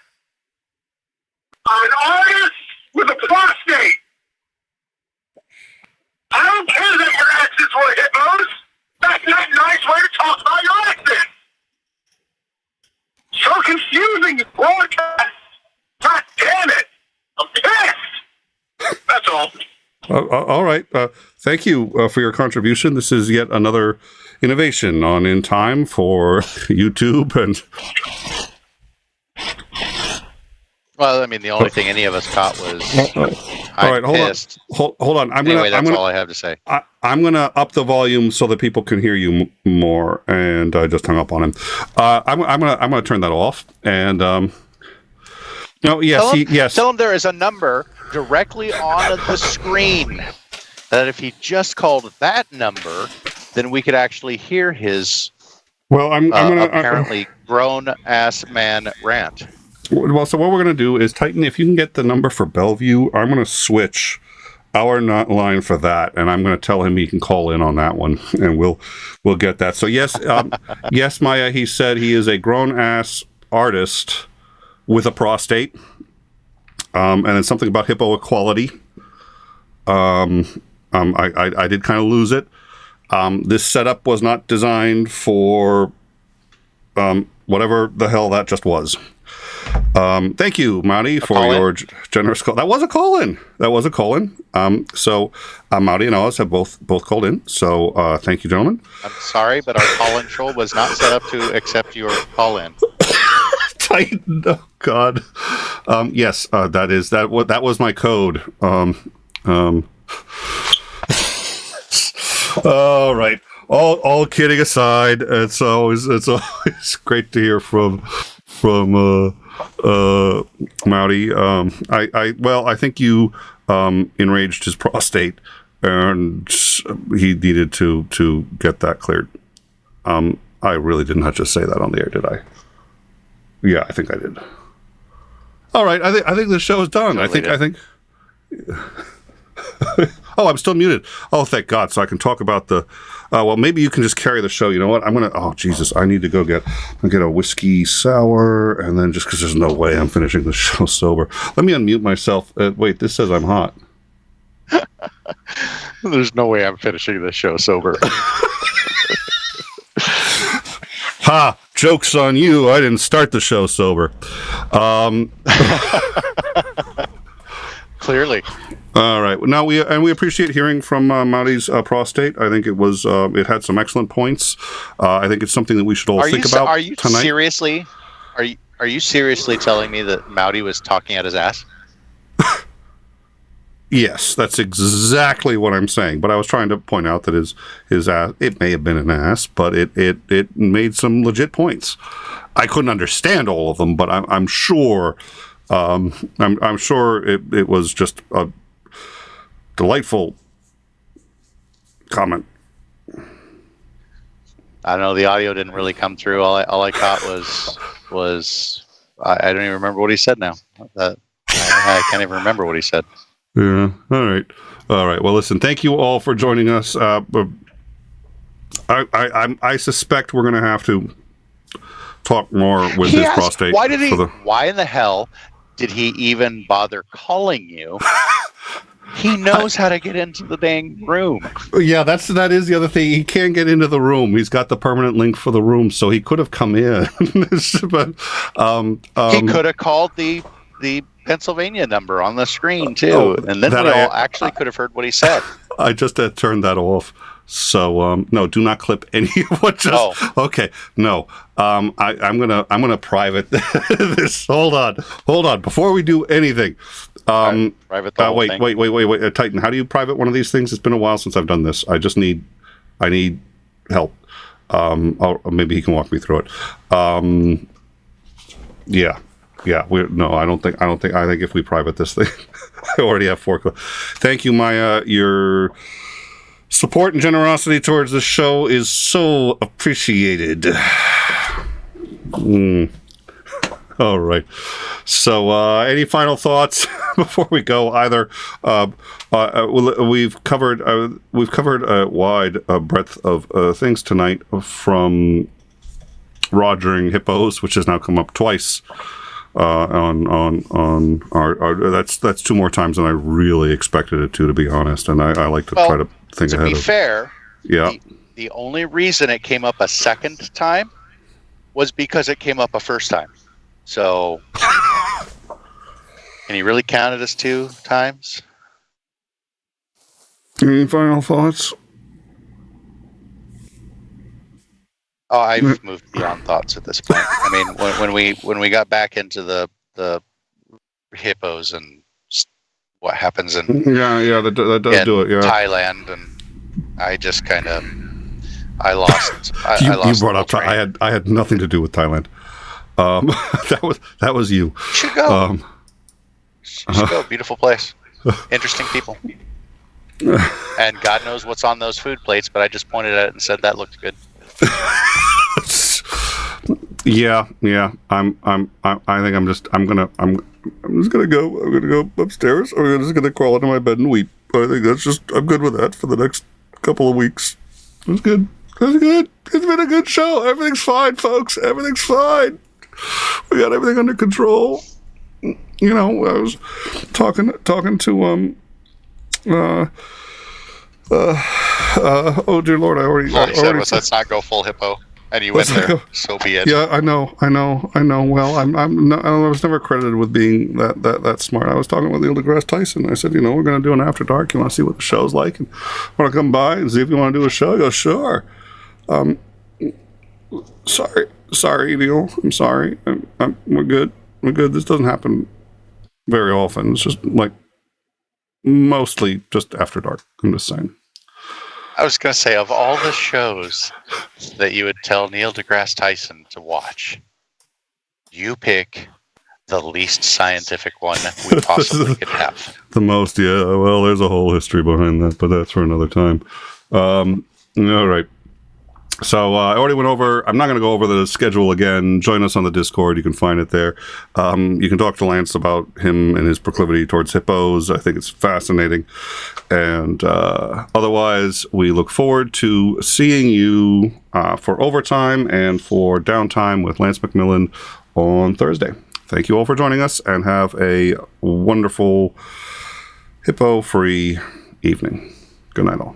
I'm an artist with a prostate. I don't care that your exes were hippos. That's not a nice way to talk about your exes. So confusing, broadcast. God damn it. I'm pissed. That's all. All right. Thank you for your contribution. This is yet another innovation on In Time for YouTube. And Well, I mean, the only thing any of us caught was all right. pissed. Hold on. That's all I have to say. I'm gonna up the volume so that people can hear you more. And I just hung up on him. I'm gonna turn that off. And no, yes, Tell him there is a number directly on the screen. That if he just called that number, then we could actually hear his I'm gonna apparently grown-ass man rant. Well, so what we're going to do is Titan, if you can get the number for Bellevue, I'm going to switch our line for that, and I'm going to tell him he can call in on that one, and we'll get that. So yes, yes, Maya, he said he is a grown-ass artist with a prostate, and it's something about hippo equality. I did kind of lose it. This setup was not designed for whatever the hell that just was. Thank you, Marty, for your generous call. That was a call-in. So Marty and Oz have both called in. So thank you, gentlemen. I'm sorry, but our call-in show was not set up to accept your call-in. Titan, oh God. Yes, that was my code. All right. All kidding aside, it's always great to hear from Mowdy. I think you enraged his prostate, and he needed to get that cleared. I really did not just say that on the air, did I? Yeah, I think I did. All right, I think the show is done. Totally I think. Oh, I'm still muted. Oh, thank God! So I can talk about the. Well, maybe you can just carry the show. You know what? I'm gonna. Oh, Jesus! I need to go get a whiskey sour, and then just because there's no way I'm finishing the show sober. Let me unmute myself. Wait, this says I'm hot. There's no way I'm finishing this show sober. Ha! Joke's on you. I didn't start the show sober. Clearly. All right. Now we appreciate hearing from Marty's prostate. I think it had some excellent points. I think it's something that we should all think about. Are you tonight. seriously? Are you seriously telling me that Mowdy was talking out his ass? Yes, that's exactly what I'm saying. But I was trying to point out that his ass, it may have been an ass, but it made some legit points. I couldn't understand all of them, but I'm sure I'm sure it was just a delightful comment. I don't know. The audio didn't really come through. All I caught was I don't even remember what he said now. I can't even remember what he said. Yeah. All right. Well, listen. Thank you all for joining us. I suspect we're going to have to talk more with his prostate. Why in the hell did he even bother calling you? He knows how to get into the dang room. Yeah, that is the other thing. He can't get into the room. He's got the permanent link for the room, so he could have come in. But he could have called the Pennsylvania number on the screen too, and then we all actually could have heard what he said. I just turned that off. So no, do not clip any of what just. Oh. Okay, no. I'm gonna private this. Hold on. Before we do anything, private the whole thing. Wait, Titan. How do you private one of these things? It's been a while since I've done this. I need help. Maybe he can walk me through it. Yeah. I think if we private this thing, I already have 4. Thank you, Maya. Your support and generosity towards the show is so appreciated. All right. So, any final thoughts before we go? Either we've covered a wide breadth of things tonight, from rogering hippos, which has now come up twice. On our that's 2 more times than I really expected it to be honest, and I like to try to think ahead of. To be fair, yeah, the only reason it came up a second time was because it came up a first time. So, can you really count it as 2 times? Any final thoughts? Oh, I've moved beyond thoughts at this point. I mean, when we got back into the hippos and what happens in that does do it. Yeah, Thailand, and I just kind of I lost. You brought up. I had nothing to do with Thailand. That was you. You should go. Should go. Beautiful place. Interesting people. And God knows what's on those food plates, but I just pointed at it and said that looked good. Yeah. I think I'm just gonna go upstairs, or I'm just gonna crawl into my bed and weep. I think I'm good with that for the next couple of weeks. It's good. It's been a good show. Everything's fine, folks. Everything's fine. We got everything under control. You know, I was talking to oh dear Lord, I already said was let's not go full hippo, and you went there. So be it. Yeah, I know. Well, I was never credited with being that smart. I was talking with Neil deGrasse Tyson. I said, we're going to do an After Dark. You want to see what the show's like, and want to come by and see if you want to do a show? I go, sure. Sorry, Neil. I'm sorry. We're good. This doesn't happen very often. It's just like mostly just After Dark. I'm just saying. I was going to say, of all the shows that you would tell Neil deGrasse Tyson to watch, you pick the least scientific one we possibly could have. The most, yeah. Well, there's a whole history behind that, but that's for another time. All right. So I already went over. I'm not going to go over the schedule again. Join us on the Discord. You can find it there. You can talk to Lance about him and his proclivity towards hippos. I think it's fascinating. And otherwise, we look forward to seeing you for overtime and for downtime with Lance McMillan on Thursday. Thank you all for joining us, and have a wonderful hippo-free evening. Good night, all.